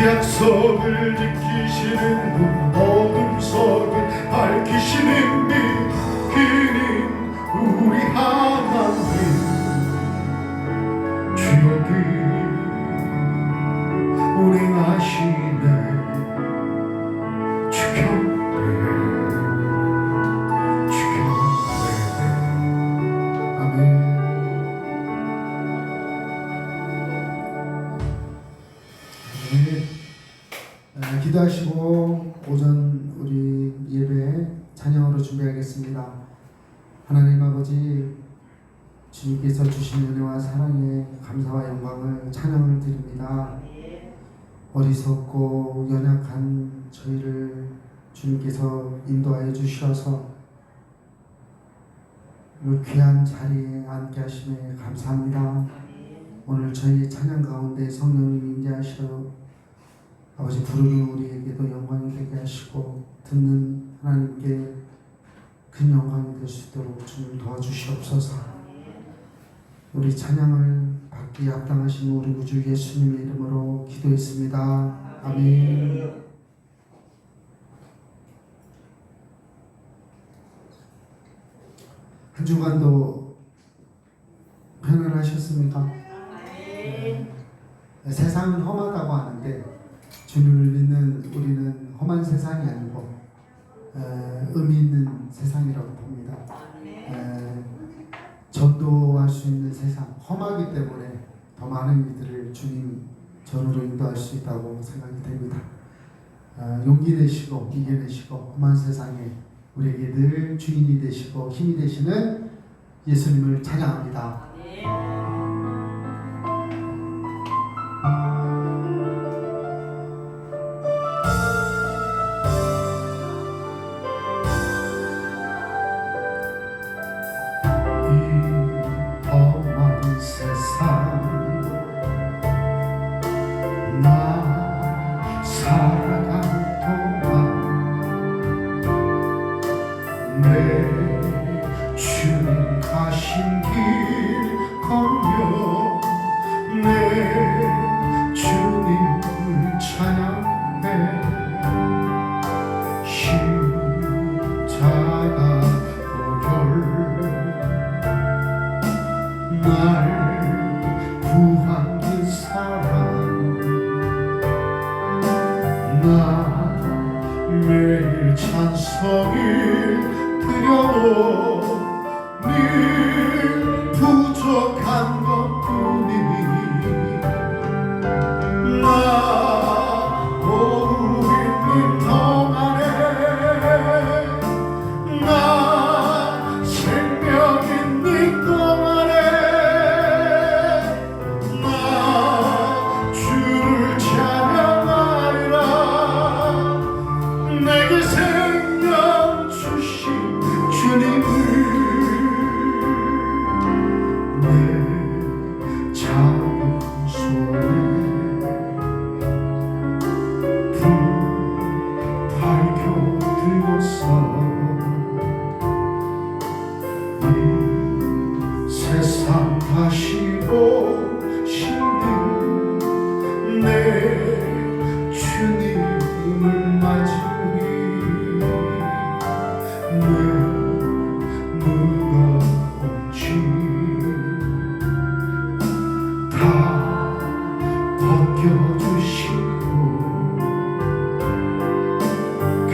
약속을 지키시는 분, 어둠 속을 밝히시는 빛, 그는 우리 하나님. 주여 운행하시네 주경배 아멘. 기도하시고 오전 우리 예배 찬양으로 준비하겠습니다. 하나님 아버지, 주님께서 주신 은혜와 사랑에 감사와 영광을 찬양을 드립니다. 어리석고 연약한 저희를 주님께서 인도하여 주셔서 이 귀한 자리에 앉게 하심에 감사합니다. 오늘 저희 찬양 가운데 성령님 임재하셔 아버지 부르는 우리에게도 영광이 되게 하시고 듣는 하나님께 큰 영광이 될 수 있도록 주님 도와주시옵소서. 우리 찬양을 받기에 합당하신 우리 구주 예수님의 이름으로 기도했습니다. 아멘. 한 주간도 편안하셨습니까? 세상은 험하다고 하는데 주님을 믿는 우리는 험한 세상이 아니고 의미 있는 세상이라고 봅니다. 전도할 수 있는 세상, 험하기 때문에 더 많은 이들을 주님 전으로 인도할 수 있다고 생각이 됩니다. 용기 내시고 이겨내시고 험한 세상에 우리에게 늘 주인이 되시고 힘이 되시는 예수님을 찬양합니다. 주님 가신 길 걸으며 내 주님을 찬양해 십자가 보혈 날 구한 그 사랑 나 매일 찬송을 드려도 늘 부족한 것뿐이니 나 오후 있는 동안에 나 생명 있는 동안에 나 주를 찬양하리라. 내게 생명 주신 주님을 내 작은 손에 불 밝혀 들고서 이 세상 다시 오시는 내 주님을 맞으리. 내 무거운 짐 다 벗겨주시고 그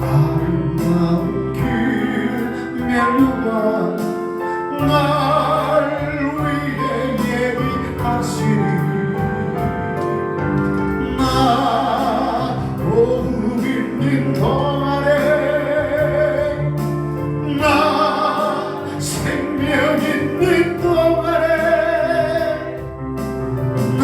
아름다운 그 면류관 날 위해 예비하시니 나 오후 있는 동안에 나 생명 있는 동안에 나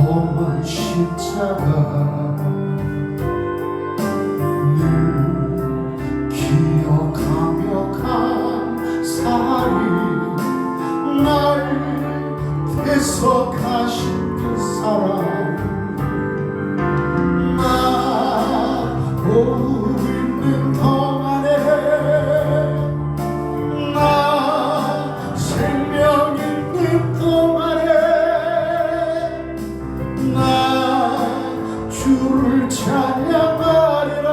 험한 십자가 늘 기억하며 감사히 날 대속하신 그 사랑 나 오후 있는 동안에 나 생명 있는 동안에 나 주를 찬양하리라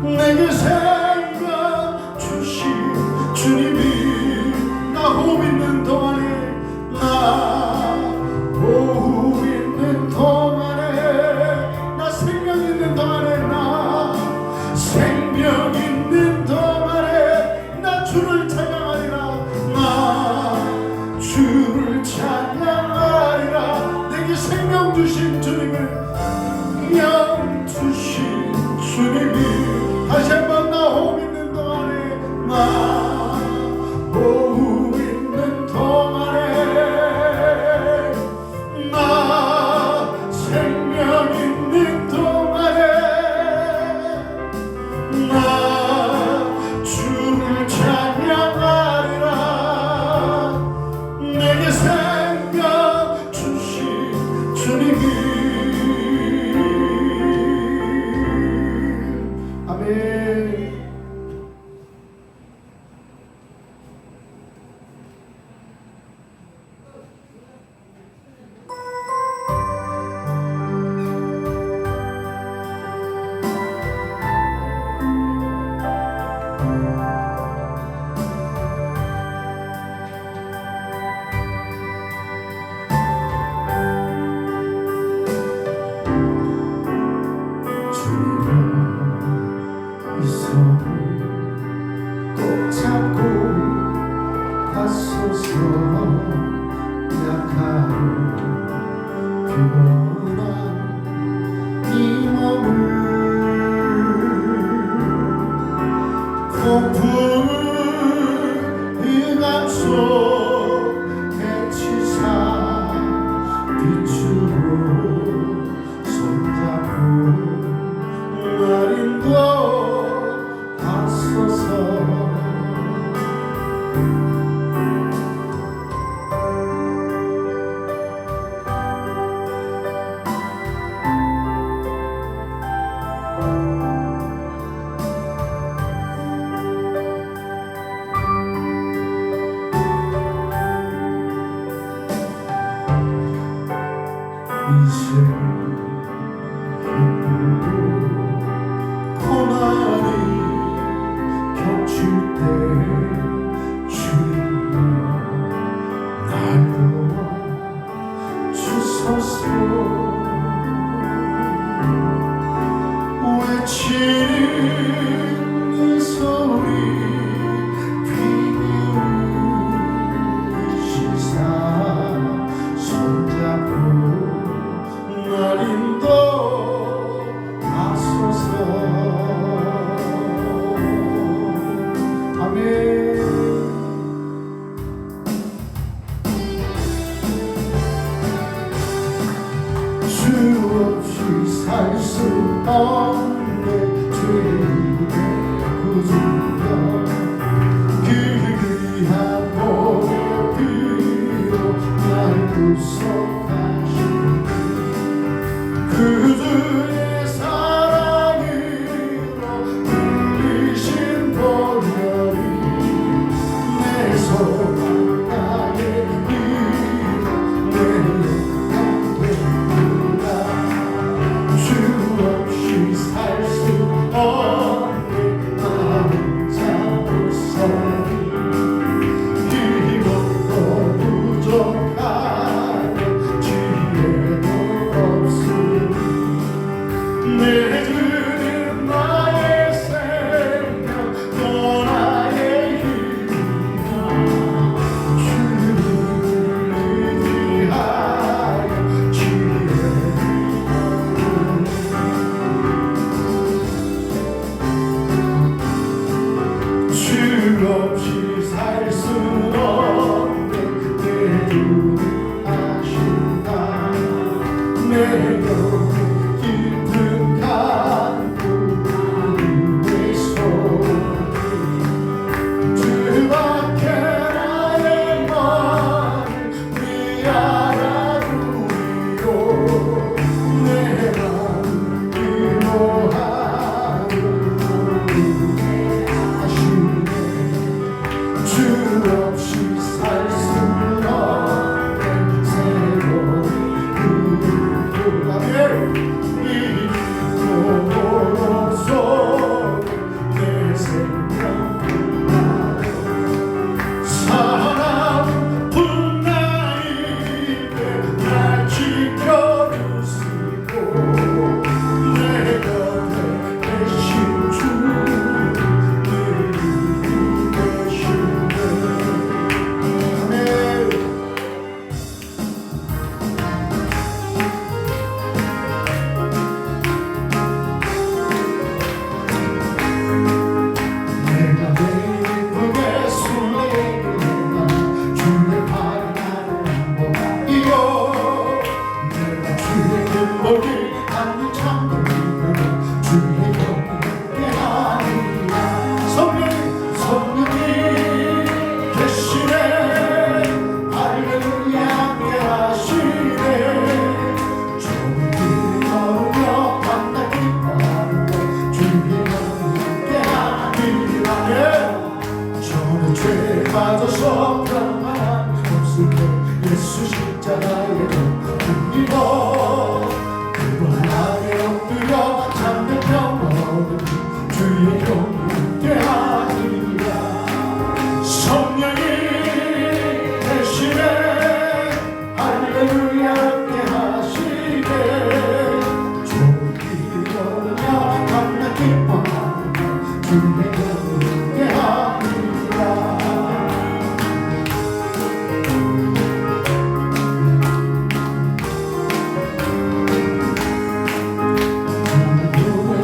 내게 생명 주신 주님이 나 호흡 있는 동안에 나 호흡 있는 동안에 나 생명 있는 동안에 나 생명 있는 동안에 나 주를 찬양하리라 나 주를 찬양하리라 내게 생명 주신 주님을 영 주신 주님이 다시 한번 나 호흡 있는 동안에 나 호흡 있는 동안에 나 생명 있는 동안에 나 주를 찬양하리라 내게 생명 주신 주님이 아멘. 주님은 이 손을 꼭 잡고 가소서 약하고 피곤한 이 몸을 폭풍 흑암속 해치사 빛으로 손잡고 날 인도하소서 인생 힘들고 고난이 겹칠 때 주님이여 날 도와 주소서 외치는 이 소리 비밀시사 손잡고 날 인도하소서 아멘. 주 없이 살 수 없네 주의 구주여 그 귀한 몸의 피로 날 구속하신 그주의 사랑으로 흘리신 보혈이 내 소망 땅에 이르러 내 영광 되리라 주 없이 살 내려 깊은 강물의 소리 주밖에 나의 마음을 위하라누리요 내가 기도하는 하시네 주 없이 살 수 없는 새로운 이 영혼 속에 내 생명을 사랑은 분나이에 날 지켜주시고 내 곁에 계신 주 늘 계시네 아멘 내가 매일 기쁘게 술래기는 주의 팔이 나를 안보하리요 내가 주의 길목을 안고 잠들면 주의 영이 함께하리라 성령이 계시네 할렐루야 함께하시네 좋은 길 걸으며 만나 기뻐하는데 주의 영이 함께하리라 저는 죄에 빠져서 평안한 없을 때 예수 십자가에 덮으리고 그분 안에 엎드려 잠든 평화를 주의 영이 함께하리라 성령이 계시네 할렐루야 함께하시네 좋은 길 걸으며 만나 기뻐하는 주의 영이 함께하리라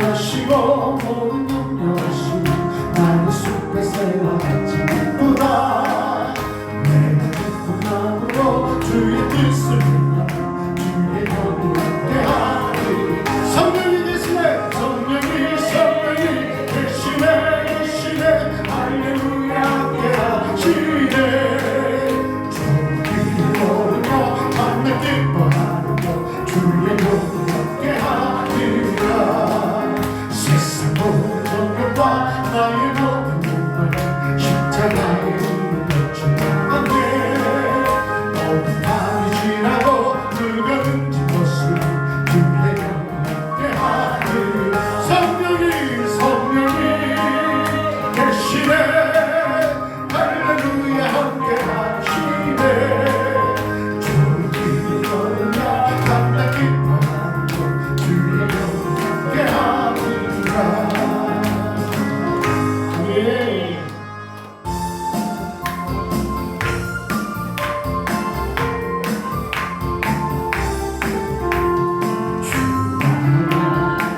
하시고 모든 염려하시고 나는 숲의 새와 같이 기쁘다 내가 기쁜 마음으로 주의 뜻을 행하며 주의 영이 함께하리 성령이 계시네 성령이 계시네 할렐루야 함께하시네 좋은 길 걸으며 만나 기뻐하며 주의 영이 함께하리라 세상 모든 정욕과 나의 모든 목마름 십자가에 울려주면 안돼 모든 밤이 지나고 늙어진 것을 주의 영이 함께하리 성령이 계시네 할렐루야 함께하시네 좋은 길 걸으며 만나 기뻐하는 주의 영이 함께하리라 예.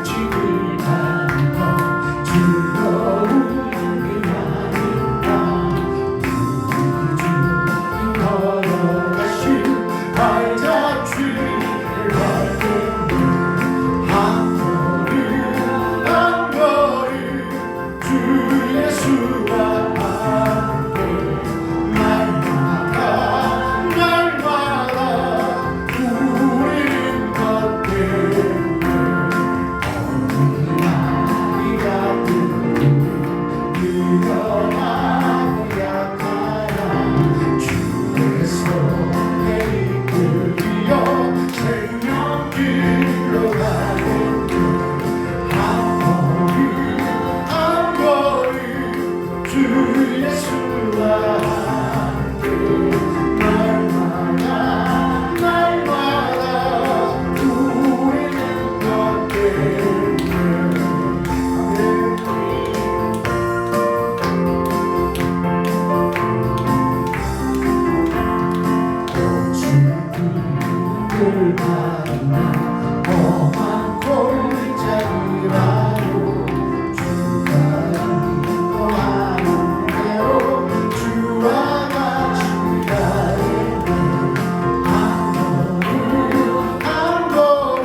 지을 가는 것 즐거운 일이 아닌가 걸어가신 발자취를 밟는 한 걸음 한 걸음 주 예수와 함께 날마다 우리는 걷게 어린아이 같은 일어나고 약하여 주의 손에 이끌리어 생명길로 가는 한 걸음 주 예수와 함께 날마다 우리는 걷게 주의 바라나 험한 골짜기라도 주가 인도하는 대로 주와 같이 가리네 한 걸음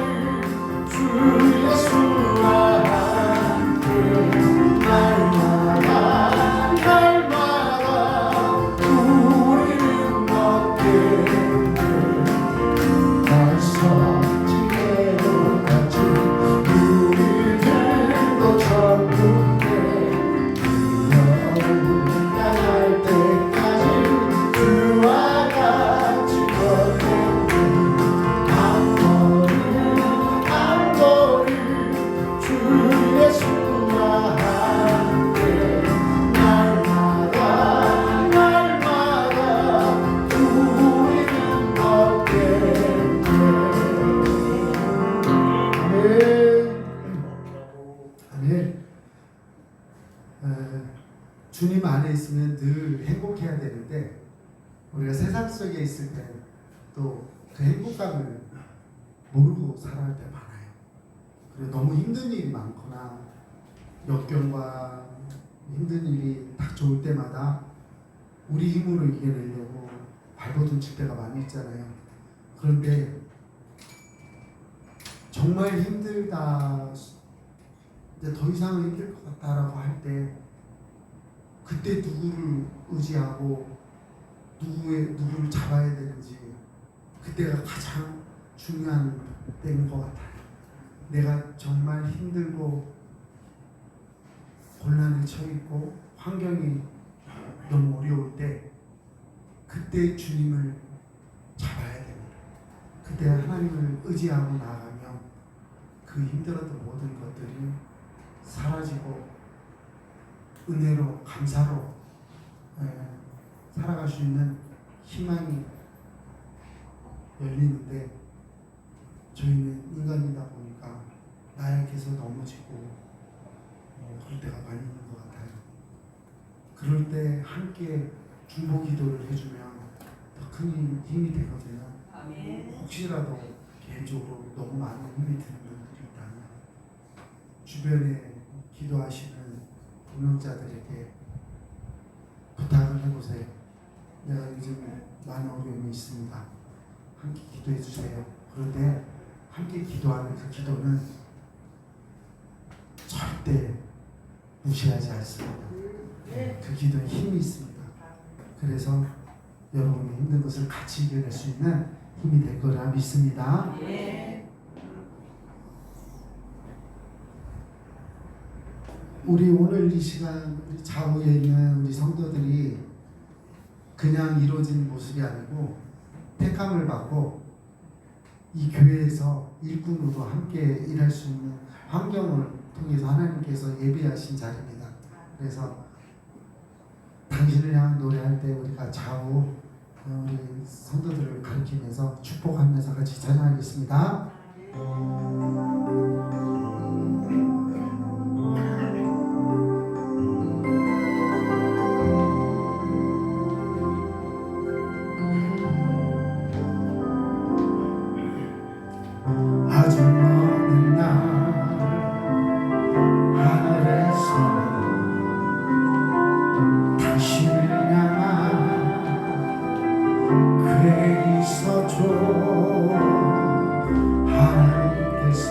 우리가 세상 속에 있을 때 또 그 행복감을 모르고 살아갈 때 많아요. 그리고 너무 힘든 일이 많거나 역경과 힘든 일이 닥쳐올 때마다 우리 힘으로 이겨내려고 발버둥 칠 때가 많이 있잖아요. 그런데 정말 힘들다, 이제 더 이상은 힘들 것 같다라고 할 때 그때 누구를 의지하고 누구를 잡아야 되는지 그때가 가장 중요한 때인 것 같아요. 내가 정말 힘들고 곤란에 처했고 환경이 너무 어려울 때 그때 주님을 잡아야 됩니다. 그때 하나님을 의지하고 나아가면 그 힘들었던 모든 것들이 사라지고 은혜로 감사로 살아갈 수 있는 희망이 열리는데, 저희는 인간이다 보니까 나약해서 넘어지고 그럴 때가 많이 있는 것 같아요. 그럴 때 함께 중보 기도를 해주면 더 큰 힘이 되거든요. 혹시라도 개인적으로 너무 많은 힘이 드는 분들이 있다면 주변에 기도하시는 운영자들에게 부탁을 해보세요. 내가 요즘 많은 어려움이 있습니다. 함께 기도해 주세요. 그런데 함께 기도하는 그 기도는 절대 무시하지 않습니다. 그 기도에 힘이 있습니다. 그래서 여러분의 힘든 것을 같이 이겨낼 수 있는 힘이 될 거라 믿습니다. 우리 오늘 이 시간 우리 좌우에 있는 우리 성도들이 그냥 이루어진 모습이 아니고 택함을 받고 이 교회에서 일꾼으로 함께 일할 수 있는 환경을 통해서 하나님께서 예비하신 자리입니다. 그래서 당신을 향한 노래할 때 우리가 좌우 우리 성도들을 가리키면서 축복하면서 같이 찬양하겠습니다. 아주 먼 날 하늘에서 당신을 향한 계획이 있었죠. 하나님께서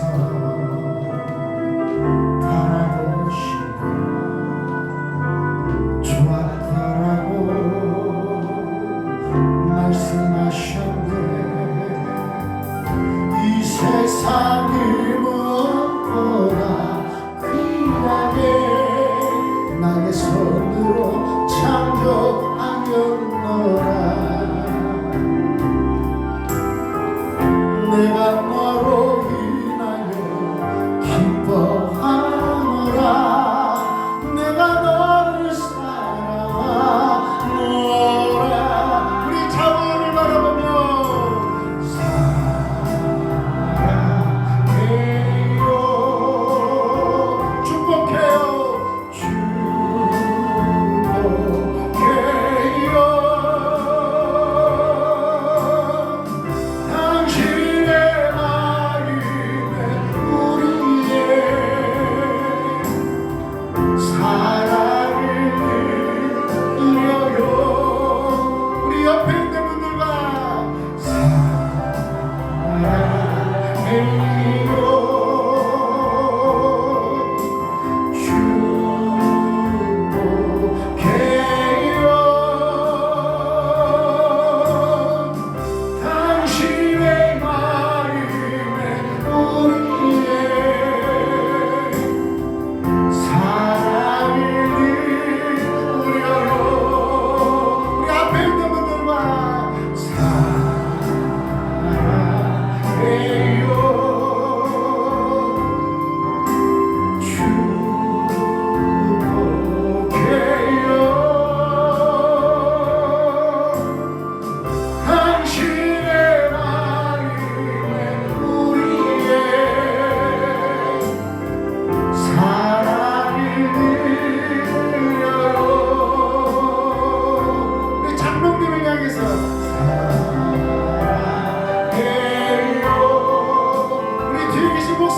바라보시고 좋았더라고 말씀하셨네. 이 세상이 무엇보다 귀하게 나의 손으로 창조하였노라. 내가 너로 인하여 기뻐하노라. 내가 너를 사랑하노라. 우리 자문을 바라보며 사랑해요.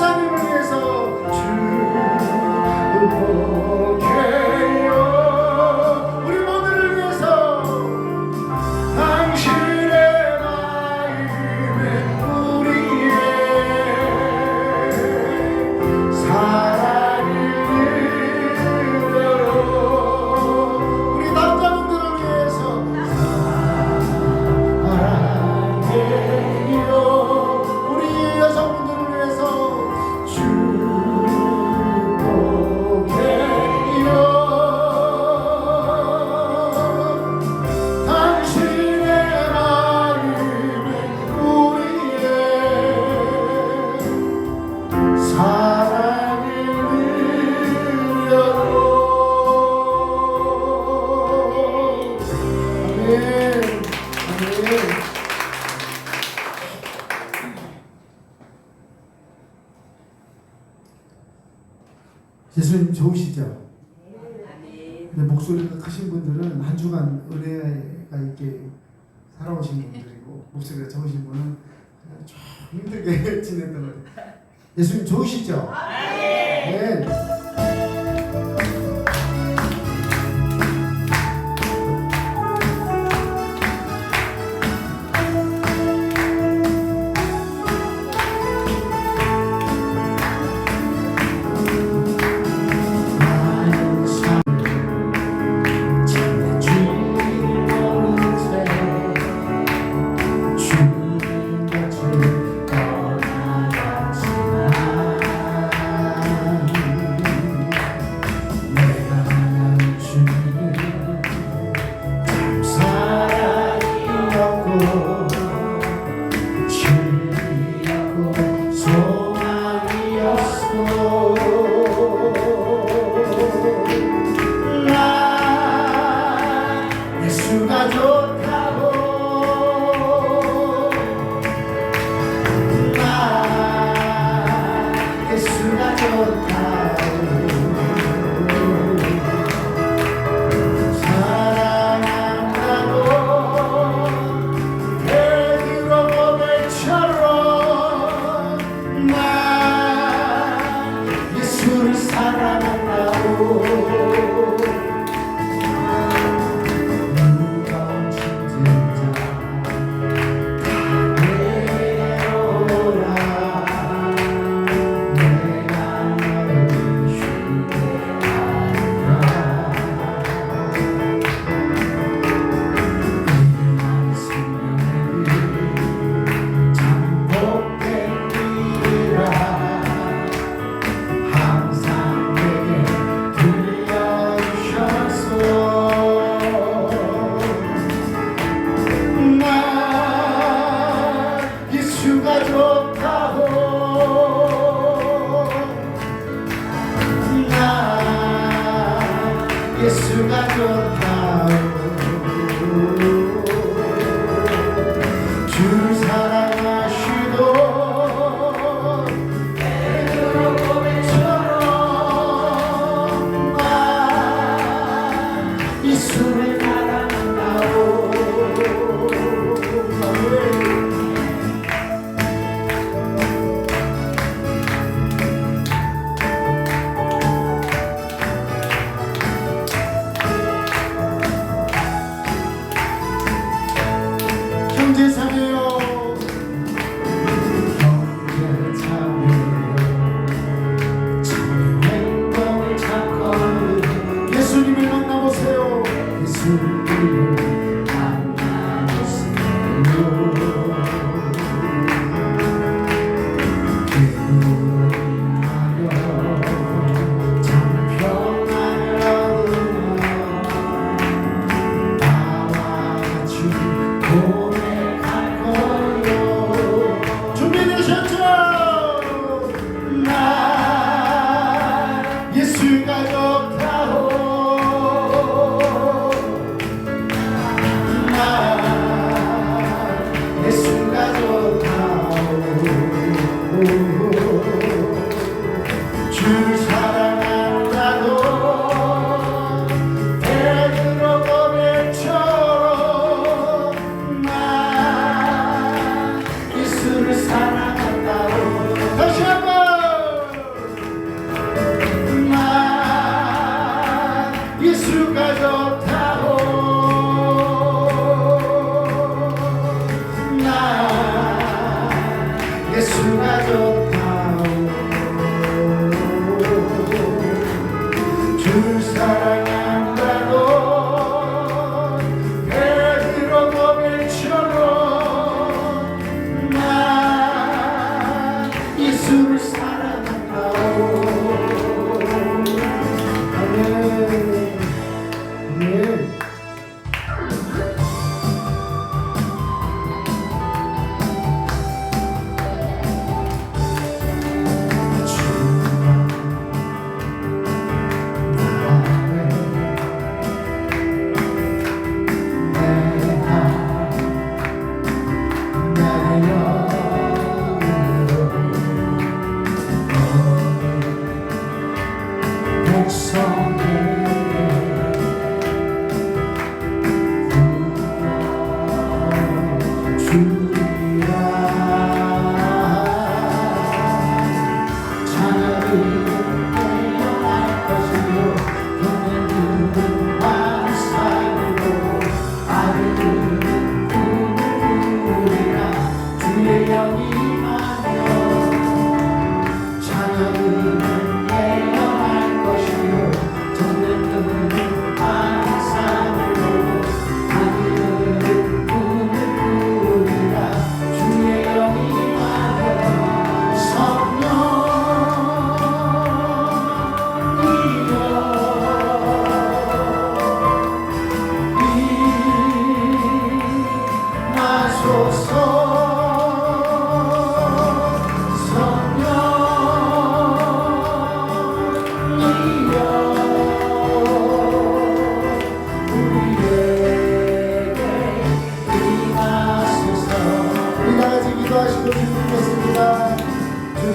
목사님을 위해서 축복해요. 우리 모두를 위해서 당신의 마음에 우리의 사랑을 드려요. 우리 남자분들을 위해서 사랑해요. 우리 여성분들을 위해서 축복해요. 당신의 마음에 우리의 사랑을 드려요. 아멘. 아멘. 예수님 좋으시죠? 근데 목소리가 크신 분들은 한 주간 은혜가 있게 살아오신 분들이고, 목소리가 적으신 분은 그냥 좀 힘들게 지냈던 거예요. 예수님 좋으시죠? 네. 주님 곁을 떠나가지만 좋다오 주 사랑한다고 베드로 고백처럼 난 예수를 사랑한다오 아멘 아멘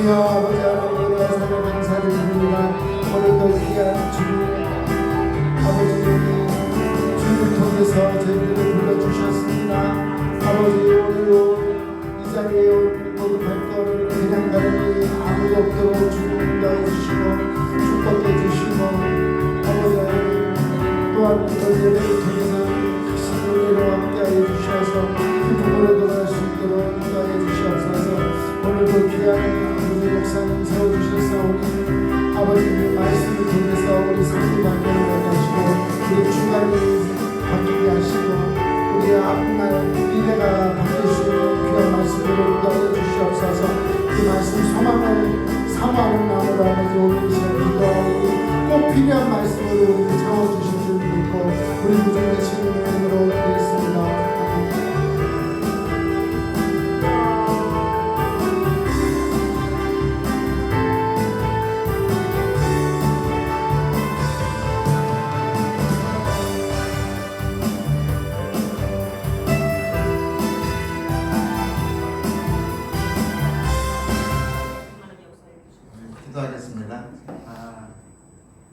주여 아버지 하나님의 사랑 감사를 드립니다. 오늘도 귀한 주님 아버지 주를 통해서 저희들을 불러주셨습니다. 아버지 오늘도 이 자리에 온 모든 발걸음을 그냥 가는 아무도 없도록 주님 인도해 주시고 축복해 주시고 아버지 또한 이런 예배를 통해서 신으로 함께하여 주셔서 기쁨으로 돌아갈 수 있도록 인도하여 주시옵소서. 오늘도 귀한 아버지 목사님 세워주셨사오니 아버지의 말씀을 통해서 우리 삶이 바뀌는 것 하시고 우리 주관이 바뀌게 하시고 우리의 앞날 미래가 바뀔 수 있는 귀한 말씀으로 인도하여 주시옵소서. 그 말씀 소망을 사모하는 마음으로 아버지 오늘 이 시간 기도하고 꼭 필요한 말씀으로 우리를 채워주실 줄 믿고 우리 구주의 주님으로 드리겠습니다. 기도하겠습니다.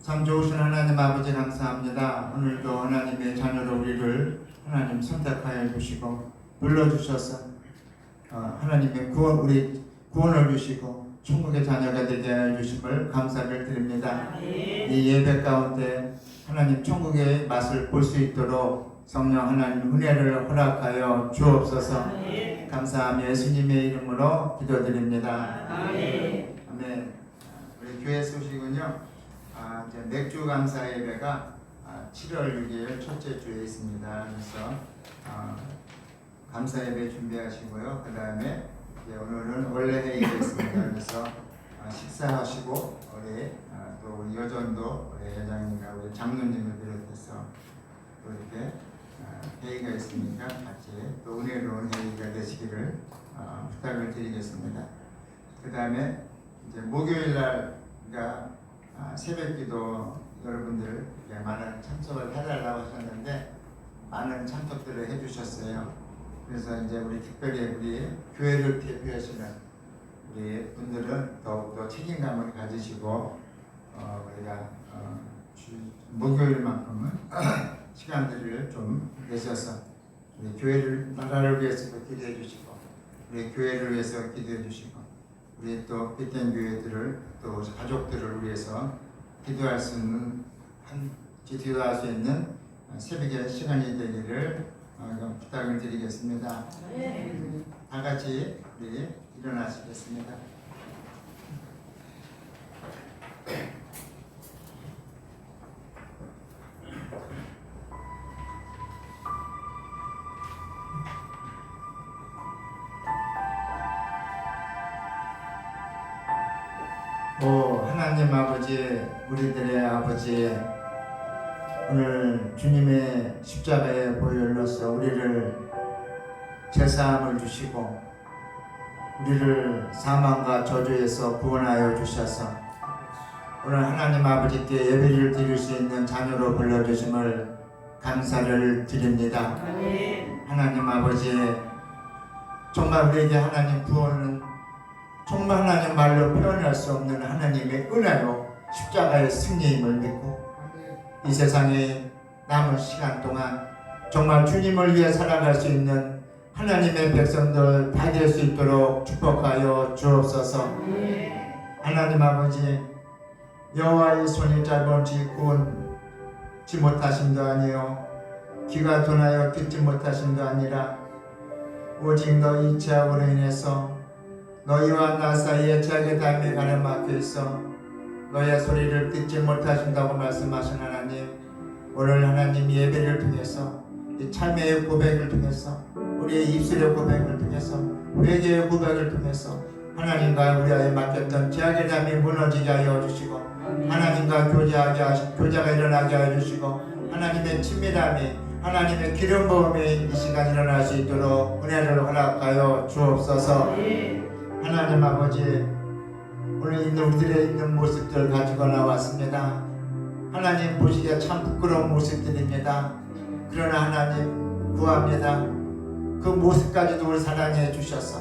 참 좋으신 하나님 아버지 감사합니다. 오늘도 하나님의 자녀로 우리를 하나님 선택하여 주시고 불러주셔서 하나님의 우리 구원을 주시고 천국의 자녀가 되게 하여 주심을 감사를 드립니다. 이 예배 가운데 하나님 천국의 맛을 볼 수 있도록 성령 하나님 은혜를 허락하여 주옵소서. 감사하며 예수님의 이름으로 기도드립니다. 아멘. 우리 교회 소식은요. 이제 맥주 감사 예배가 7월 6일 첫째 주에 있습니다. 그래서 감사 예배 준비하시고요. 그 다음에 오늘은 원래 회의가 있습니다. 그래서 식사하시고 또 우리 여전도 우리 회장님과 우리 장로님을 비롯해서 또 이렇게 회의가 있으니까 같이 또 은혜로운 회의가 되시기를 부탁을 드리겠습니다. 그 다음에 이제 목요일 날가 새벽기도 여러분들 많은 참석을 해달라고 하셨는데 많은 참석들을 해주셨어요. 그래서 이제 우리 특별히 우리 교회를 대표하시는 우리 분들은 더욱더 책임감을 가지시고 우리가 목요일만큼은 시간들을 좀 내셔서 우리 교회를 나라를 위해서 기도해 주시고 우리 교회를 위해서 기도해 주시고 우리 또 빛된 교회들을 또 가족들을 위해서 기도할 수 있는 기도할 수 있는 새벽의 시간이 되기를 부탁을 드리겠습니다. 다 같이 우리 일어나시겠습니다. 오 하나님 아버지, 우리들의 아버지, 오늘 주님의 십자가의 보혈로서 우리를 제사함을 주시고 우리를 사망과 저주에서 구원하여 주셔서 오늘 하나님 아버지께 예배를 드릴 수 있는 자녀로 불러주심을 감사를 드립니다. 하나님 아버지, 정말 우리에게 하나님 구원은 정말 하나님 말로 표현할 수 없는 하나님의 은혜로 십자가의 승리임을 믿고 이 세상에 남은 시간 동안 정말 주님을 위해 살아갈 수 있는 하나님의 백성들 다 될 수 있도록 축복하여 주옵소서. 하나님 아버지, 여호와의 손이 짧은지 구원치 못하심도 아니요 귀가 둔하여 듣지 못하심도 아니라 오직 너희 죄악으로 인해서 너희와 나 사이에 죄악의 담이 가려막혀 있어 너의 소리를 듣지 못하신다고 말씀하신 하나님, 오늘 하나님 예배를 통해서 이 참회의 고백을 통해서 우리의 입술의 고백을 통해서 회개의 고백을 통해서 하나님과 우리의 맡겼던 죄악의 담이 무너지게 하여 주시고 하나님과 교제가 일어나게 하여 주시고 하나님의 친밀함이 하나님의 기름 부음이 이 시간 일어날 수 있도록 은혜를 허락하여 주옵소서. 하나님 아버지, 오늘 있는 우리들의 있는 모습들 가지고 나왔습니다. 하나님 보시기에 참 부끄러운 모습들입니다. 그러나 하나님 구합니다. 그 모습까지도 우리 사랑해 주셔서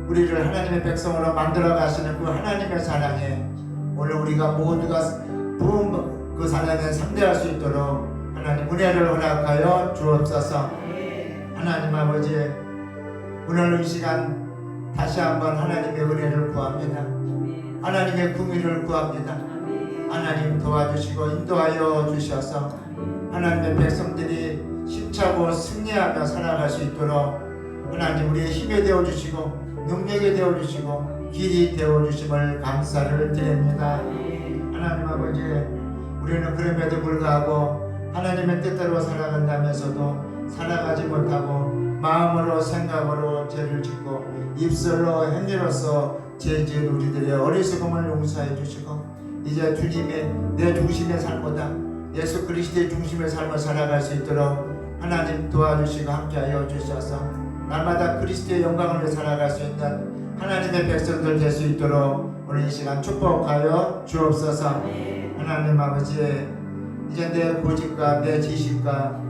우리를 하나님의 백성으로 만들어 가시는 그 하나님의 사랑에 오늘 우리가 모두가 부은 그 사랑에 상대할 수 있도록 하나님 은혜를 허락하여 주옵소서. 하나님 아버지, 오늘 이 시간 다시 한번 하나님의 은혜를 구합니다. 하나님의 긍휼을 구합니다. 하나님 도와주시고 인도하여 주셔서 하나님의 백성들이 힘차고 승리하며 살아갈 수 있도록 하나님 우리의 힘이 되어주시고 능력이 되어주시고 길이 되어주심을 감사를 드립니다. 하나님 아버지, 우리는 그럼에도 불구하고 하나님의 뜻대로 살아간다면서도 살아가지 못하고 마음으로 생각으로 죄를 짓고 입술로 행위로서 죄 지은 우리들의 어리석음을 용서해 주시고 이제 주님의 내 중심의 삶보다 예수 그리스도의 중심의 삶을 살아갈 수 있도록 하나님 도와주시고 함께하여 주셔서 날마다 그리스도의 영광을 위해 살아갈 수 있는 하나님의 백성들 될 수 있도록 오늘 이 시간 축복하여 주옵소서. 하나님 아버지, 이제 내 고집과 내 지식과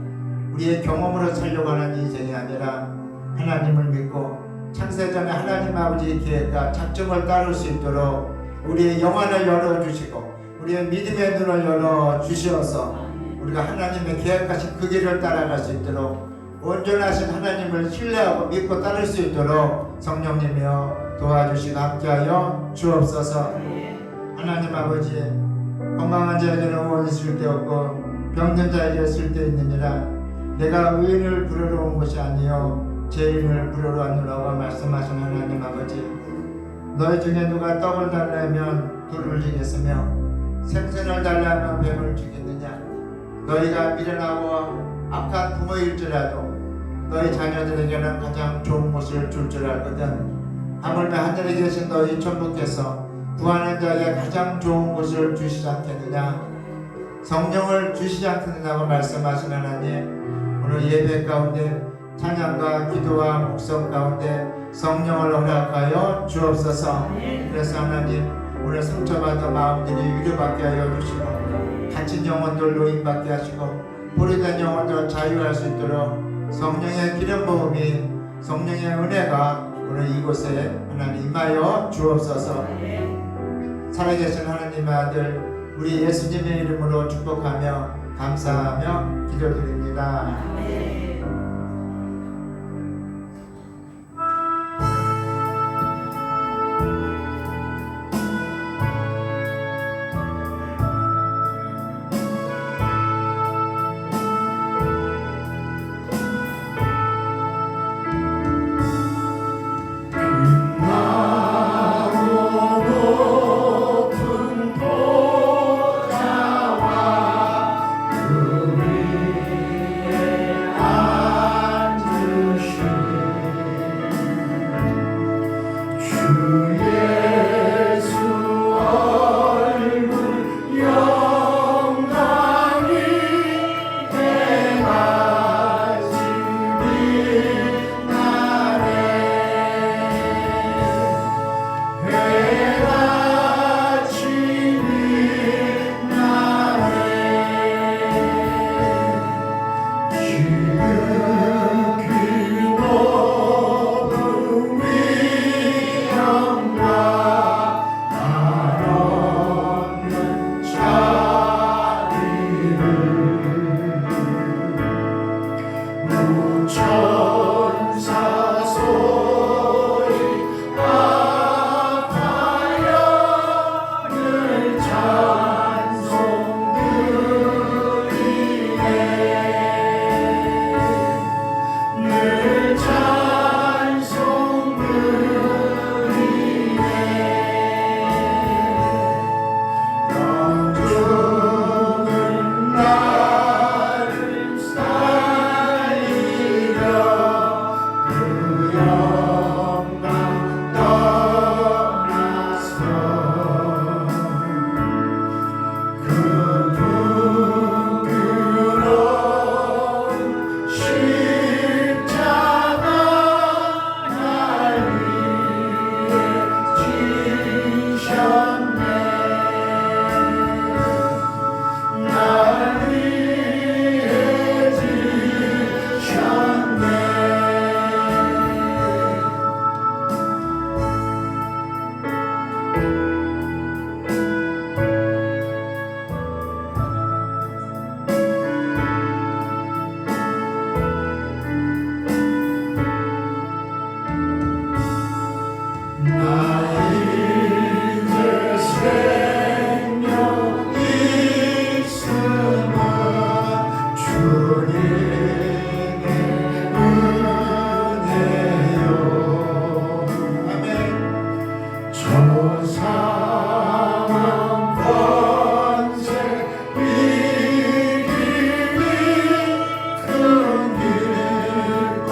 우리의 경험으로 살려고 하는 인생이 아니라 하나님을 믿고 창세전에 하나님 아버지의 계획과 작정을 따를 수 있도록 우리의 영안을 열어주시고 우리의 믿음의 눈을 열어주시어서 우리가 하나님의 계획하신 그 길을 따라갈 수 있도록 온전하신 하나님을 신뢰하고 믿고 따를 수 있도록 성령님이여 도와주시고 함께하여 주옵소서. 하나님 아버지, 건강한 자에게는 의원이 쓸데없고 병든 자에게 쓸데있느니라. 내가 의인을 부르러 온 것이 아니요 죄인을 부르러 왔노라고 말씀하신 하나님 아버지, 너희 중에 누가 떡을 달라면 돌을 주겠으며 생선을 달라면 뱀을 주겠느냐. 너희가 미련하고 악한 부모일지라도 너희 자녀들에게는 가장 좋은 것을 줄 줄 알거든. 하물며 하늘에 계신 너희 천부께서 구하는 자에게 가장 좋은 것을 주시지 않겠느냐. 성령을 주시지 않겠느냐고 말씀하신 하나님, 오늘 예배 가운데 찬양과 기도와 묵상 가운데 성령을 허락하여 주옵소서. 그래서 하나님, 오늘 상처받은 마음들이 위로받게 하여 주시고 갇힌 영혼들 노임받게 하시고 보리된 영혼들 자유할 수 있도록 성령의 기름 부음이 성령의 은혜가 오늘 이곳에 하나님 임하여 주옵소서. 살아계신 하나님의 아들 우리 예수님의 이름으로 축복하며 감사하며 기도드립니다. 그 조상한 번세 이기리 큰 기쁨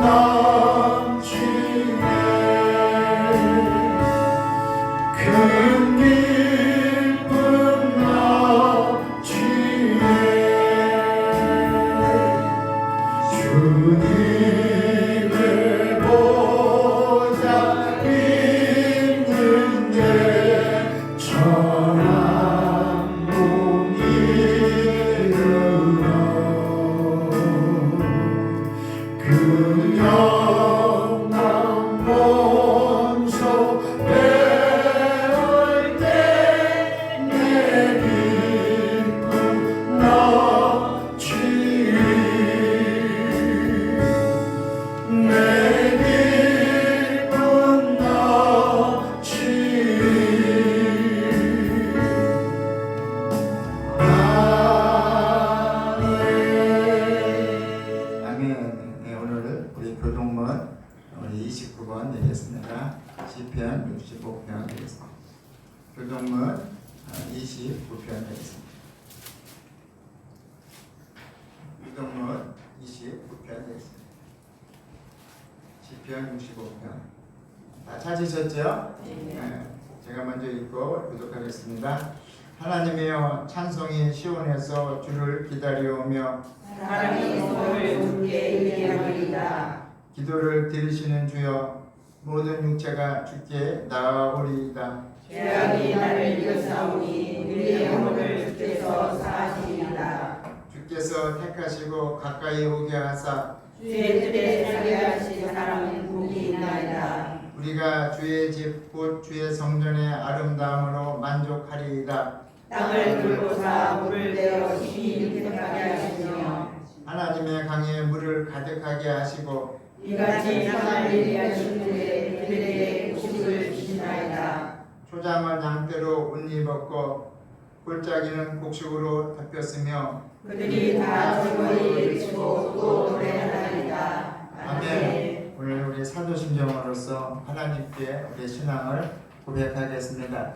넘치네 큰 기쁨 넘치네 주님을 보자 있는데 천한 몸이 들어 그 영광 몸소 배울 때내 기쁨 넘치리 내 기쁨 넘치리 아멘. 네, 오늘 우리 교동문 우리 29번 되겠습니다. 시편 65편 되겠습니다. 교동문 29편 되겠습니다. 교동문 29편 되겠습니다. 시편 65편. 다 찾으셨죠? 네. 제가 먼저 읽고 교독하겠습니다. 하나님이여 찬송이 시온에서 주를 기다려오며 사랑의 손을 주께 예배하리이다. 기도를 들으시는 주여 모든 육체가 주께 나아오리이다. 죄악이 나를 이겼사오니 우리의 영혼을 주께서 사하시리이다. 주께서 택하시고 가까이 오게 하사 주의 뜻에 살게 하신 사람은 복이 있나이다. 우리가 주의 집 곧 주의 성전의 아름다움으로 만족하리이다. 땅을 뚫고사 물을 내어 심히 깨끗하게 하시며 하나님의 강에 물을 가득하게 하시고 이같이 땅을 예비하신 주의 그들에게 곡식을 주시나이다. 초장을 양떼로 옷 입었고 골짜기는 곡식으로 덮였으며 그들이 다 즐거이 외치고 또 노래하나이다. 아멘. 오늘 우리 사도신경으로서 하나님께 우리의 신앙을 고백하겠습니다.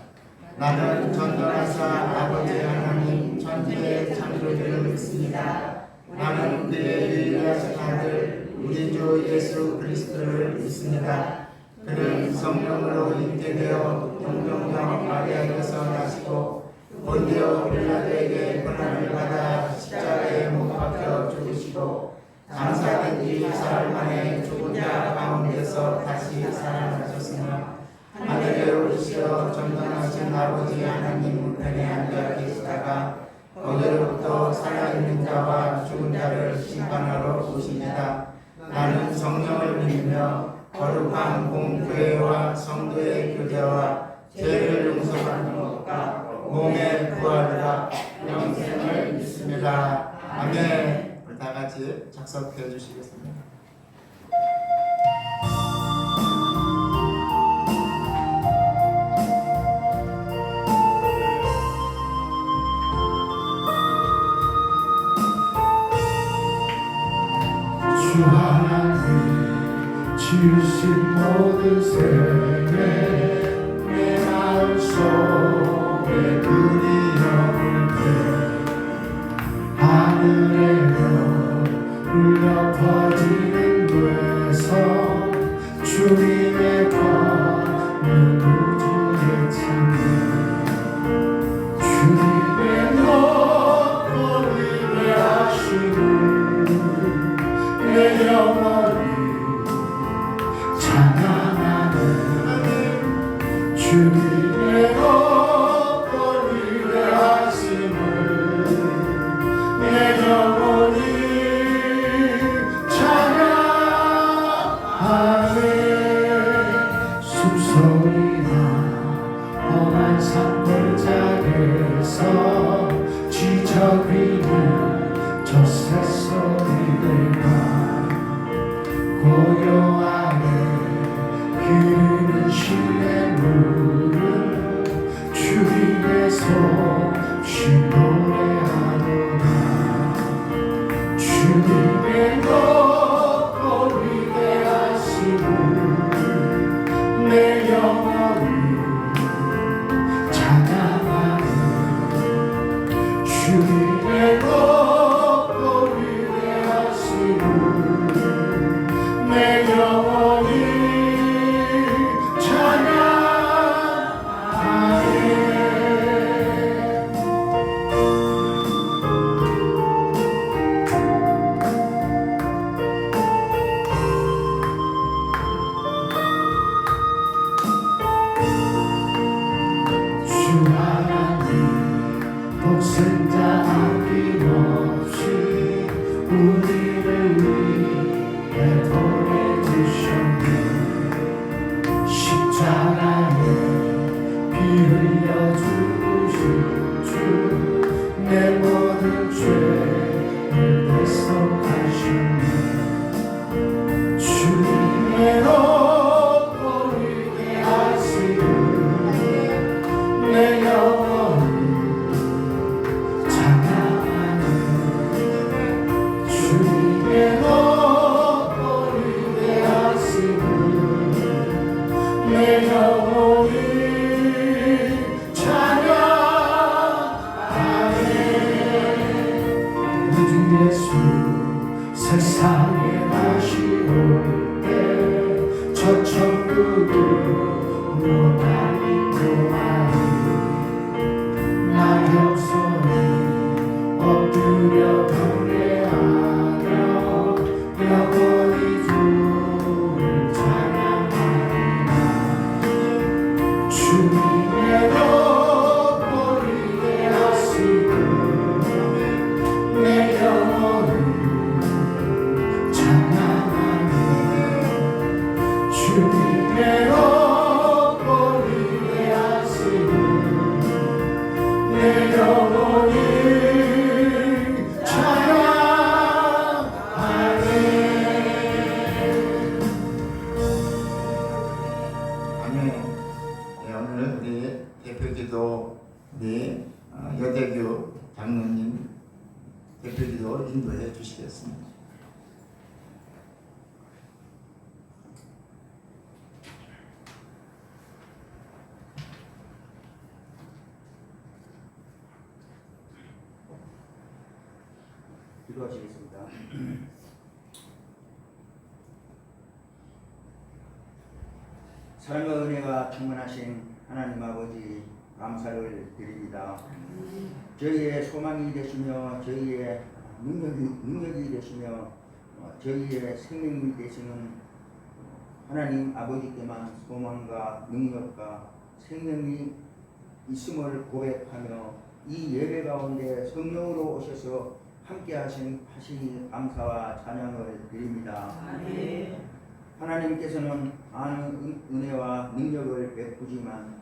나는 전능하사 아버지 하나님 천지의 창조주를 믿습니다. 나는 그의 유일하신 아들 우리 주 예수 그리스도를 믿습니다. 그는 성령으로 잉태되어 동정녀 마리아에게서 나시고 본디오 빌라도에게 고난을 받아 십자가에 못 박혀 죽으시고 장사된 지 사흘 만에 죽은 자 가운데서 다시 살아나셨으며 하늘에 오르시어 전능하신 아버지 하나님 우편에 앉아 계시다가 거기로부터 살아있는 자와 죽은 자를 심판하러 오십니다. 나는 성령을 믿으며 거룩한 공교회와 성도의 교제와 죄를 용서받는 것과 몸의 부활과 영생을 믿습니다. 아멘. 우리 다 같이 작석해 주시겠습니다. 주 하나님 지으신 모든 생애 내 마음속에 그리워올 때 하늘에서 울려 퍼지는 데서 주님의 권능 우주에 찬양 주님의 높고 위대하심을 내 영혼이 찬양하네 주님의 높고 위대하심을 내 영혼이 찬양하네 숨소리나 험한 산골짜기에서 지저귀는 저 새소리들과 고요하게 흐르는 시냇물은 주 하나님 독생자 아낌없이 우리를 위해 보내주셨네. 십자가에 피 흘려 죽으신 주 내 모든 죄를 대속하셨네. 주님의 옷 보이게 하시는 내 영혼이 찬양하네. 주님의 옷 보이게 하시는 내 영혼이 찬양하네. 우리 주 예수 세상에 다시 올 때 저 천국으로 다니고 나 영원히 엎드려 경배하며 영원히 주를 찬양하리라. 주님의 옷 보이게 하시고 내 영혼을 찬양하네. 주님의 옷 보이게 하시고 내 영혼이 찬양하네. 아멘. 네, 오늘 우리 대표기도 우리 여대교 장로님 대표기도 인도해 주시겠습니다. 기도하시겠습니다. 사랑과 은혜가 충만하신 하나님 아버지 감사를 드립니다. 저희의 소망이 되시며 저희의 능력이 되시며 저희의 생명이 되시는 하나님 아버지께만 소망과 능력과 생명이 있음을 고백하며 이 예배 가운데 성령으로 오셔서 함께 하시니 감사와 찬양을 드립니다. 하나님께서는 아는 은혜와 능력을 베푸지만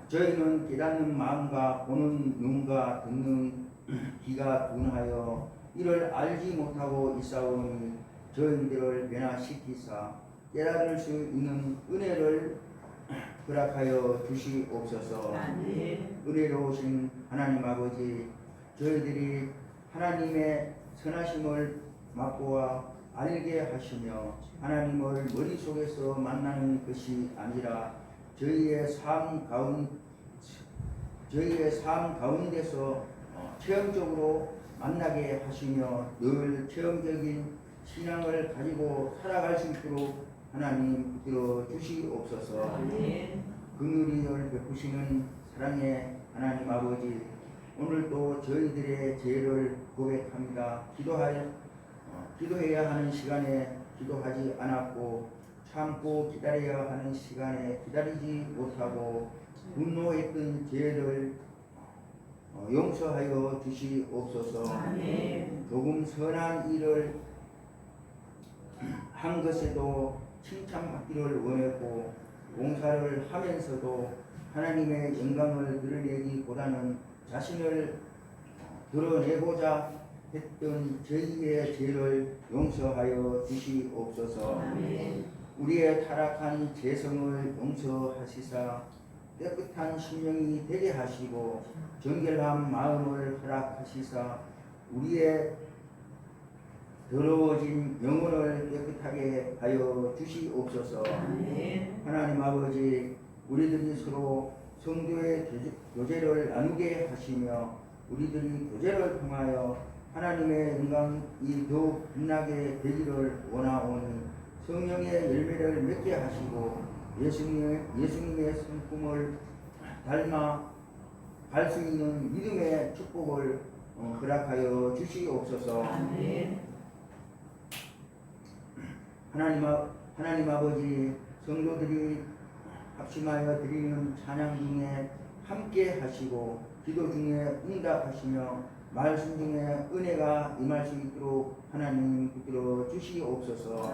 저희는 깨닫는 마음과 보는 눈과 듣는 귀가 둔하여 이를 알지 못하고 있사오니 저희들을 변화시키사 깨달을 수 있는 은혜를 허락하여 주시옵소서. 은혜로우신 하나님 아버지, 저희들이 하나님의 선하심을 맛보아 알게 하시며 하나님을 머릿속에서 만나는 것이 아니라 저희의 삶 가운데서 체험적으로 만나게 하시며 늘 체험적인 신앙을 가지고 살아갈 수 있도록 하나님 붙들어 주시옵소서. 긍휼을 베푸시는 사랑의 하나님 아버지, 오늘도 저희들의 죄를 고백합니다. 기도해야 하는 시간에 기도하지 않았고 참고 기다려야 하는 시간에 기다리지 못하고 분노했던 죄를 용서하여 주시옵소서. 조금 선한 일을 한 것에도 칭찬받기를 원했고 봉사를 하면서도 하나님의 영광을 드러내기보다는 자신을 드러내고자 했던 저희의 죄를 용서하여 주시옵소서. 우리의 타락한 죄성을 용서하시사 깨끗한 심령이 되게 하시고 정결한 마음을 허락하시사 우리의 더러워진 영혼을 깨끗하게 하여 주시옵소서. 하나님 아버지, 우리들이 서로 성도의 교제를 나누게 하시며 우리들이 교제를 통하여 하나님의 영광이 더욱 빛나게 되기를 원하오니 성령의 열매를 맺게 하시고 예수님의 성품을 닮아 갈 수 있는 믿음의 축복을 허락하여 주시옵소서. 하나님 아버지, 성도들이 합심하여 드리는 찬양 중에 함께 하시고 기도 중에 응답하시며 말씀 중에 은혜가 임할 수 있도록 하나님 붙들어 주시옵소서.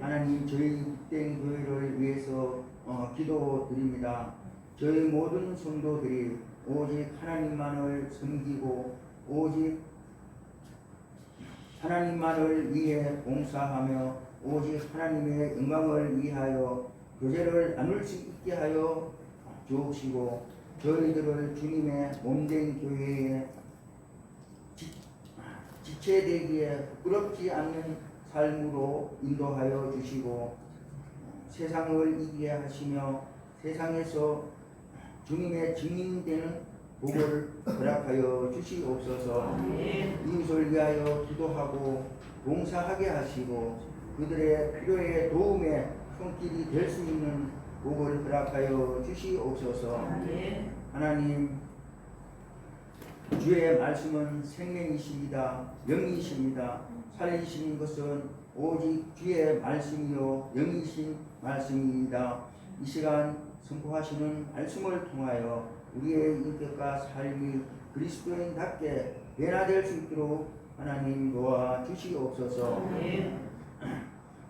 하나님 저희 빅된 교회를 위해서 기도드립니다. 저희 모든 성도들이 오직 하나님만을 섬기고 오직 하나님만을 위해 봉사하며 오직 하나님의 영광을 위하여 교제를 나눌 수 있게 하여 주옵시고 저희들을 주님의 몸된 교회에 지체되기에 부끄럽지 않는 삶으로 인도하여 주시고 세상을 이기게 하시며 세상에서 주님의 증인되는 복을 허락하여 주시옵소서. 이웃을 위하여 기도하고 봉사하게 하시고 그들의 필요에 도움의 손길이 될 수 있는 복을 허락하여 주시옵소서. 하나님 주의 말씀은 생명이십니다. 영이십니다. 살리시는 것은 오직 주의 말씀이요 영이신 말씀입니다. 이 시간 선포하시는 말씀을 통하여 우리의 인격과 삶이 그리스도인답게 변화될 수 있도록 하나님 도와 주시옵소서.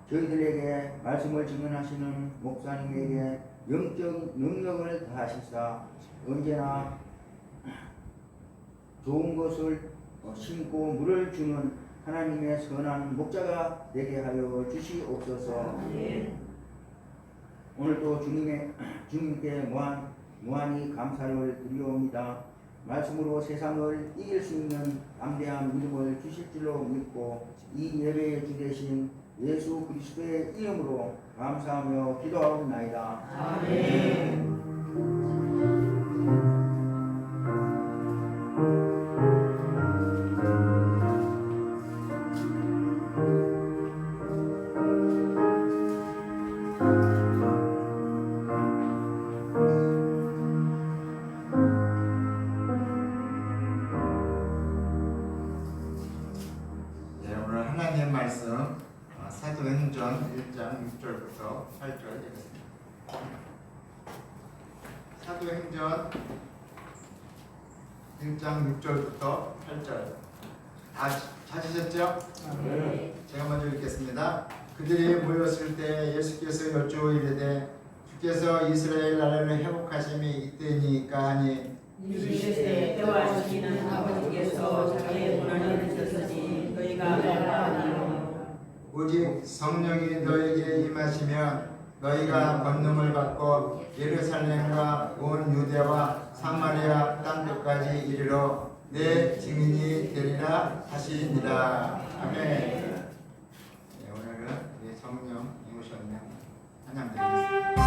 저희들에게 말씀을 증언하시는 목사님에게 영적 능력을 더하시사 언제나 좋은 것을 심고 물을 주는 하나님의 선한 목자가 되게 하여 주시옵소서. 오늘도 주님께 무한히 감사를 드리옵니다. 말씀으로 세상을 이길 수 있는 담대한 믿음을 주실 줄로 믿고 이 예배의 주 되신 예수 그리스도의 이름으로 감사하며 기도하옵나이다. 아멘. 말씀 사도행전 1장 6절부터 8절 되겠습니다. 사도행전 1장 6절부터 8절 다 찾으셨죠? 네. 제가 먼저 읽겠습니다. 그들이 모였을 때 예수께서 여쭈어 이르되 주께서 이스라엘 나라를 회복하심이 이때니까 하니 이르시되 때와 시기는 아버지께서 자기의 권한을 주셨으니 너희가 알라 하니요. 오직 성령이 너에게 임하시면 너희가 권능을 받고 예루살렘과 온 유대와 사마리아 땅끝까지 이르러 내 증인이 되리라 하시니라. 아멘. 네, 오늘은 성령 이오셨네. 찬양드리겠습니다.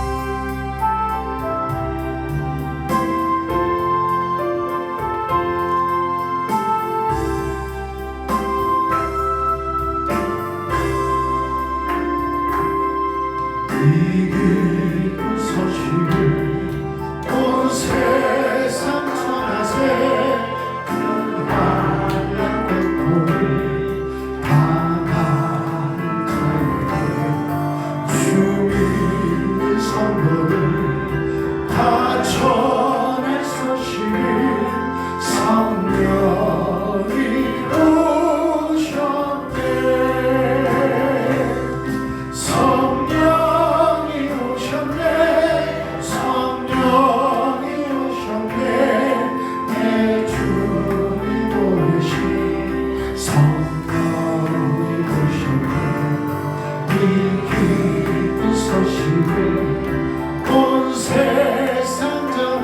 온 세상 전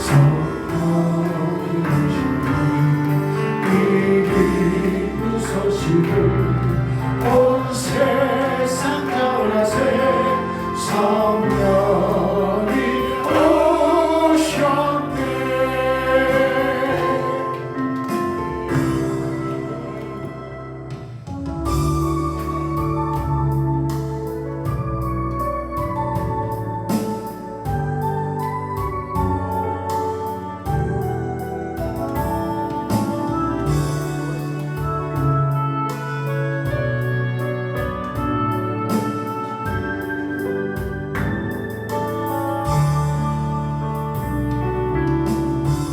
성령이 오시니 이 기쁜 소식을 온 세상 전하세 성령이 오셨네.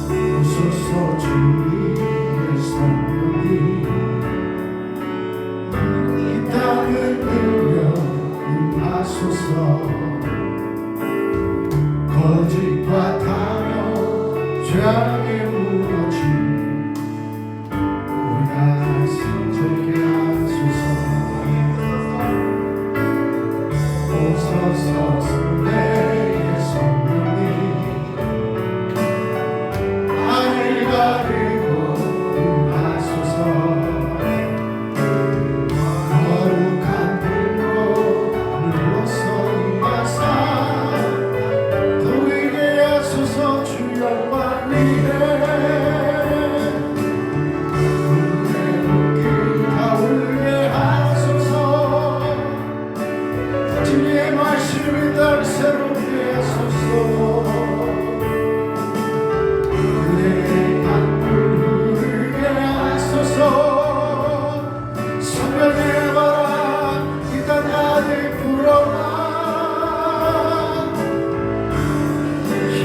오소서 주님의 성령이 이 땅을 들려 임하소서. 거짓과 탐욕 죄악에 무너진 우리가 성적게 하소서. 오소서 내 성령이 하늘 가리고 임하소서. 거룩한 불로 눌러서 임하사 너에게 하소서. 주 영광 위에 눈에 타오르게 하소서. 주의 말씀이 날 새롭게 하소서. 그의 강물 흐르게 하소서. 성령의 바람 이 땅 가득 불어라.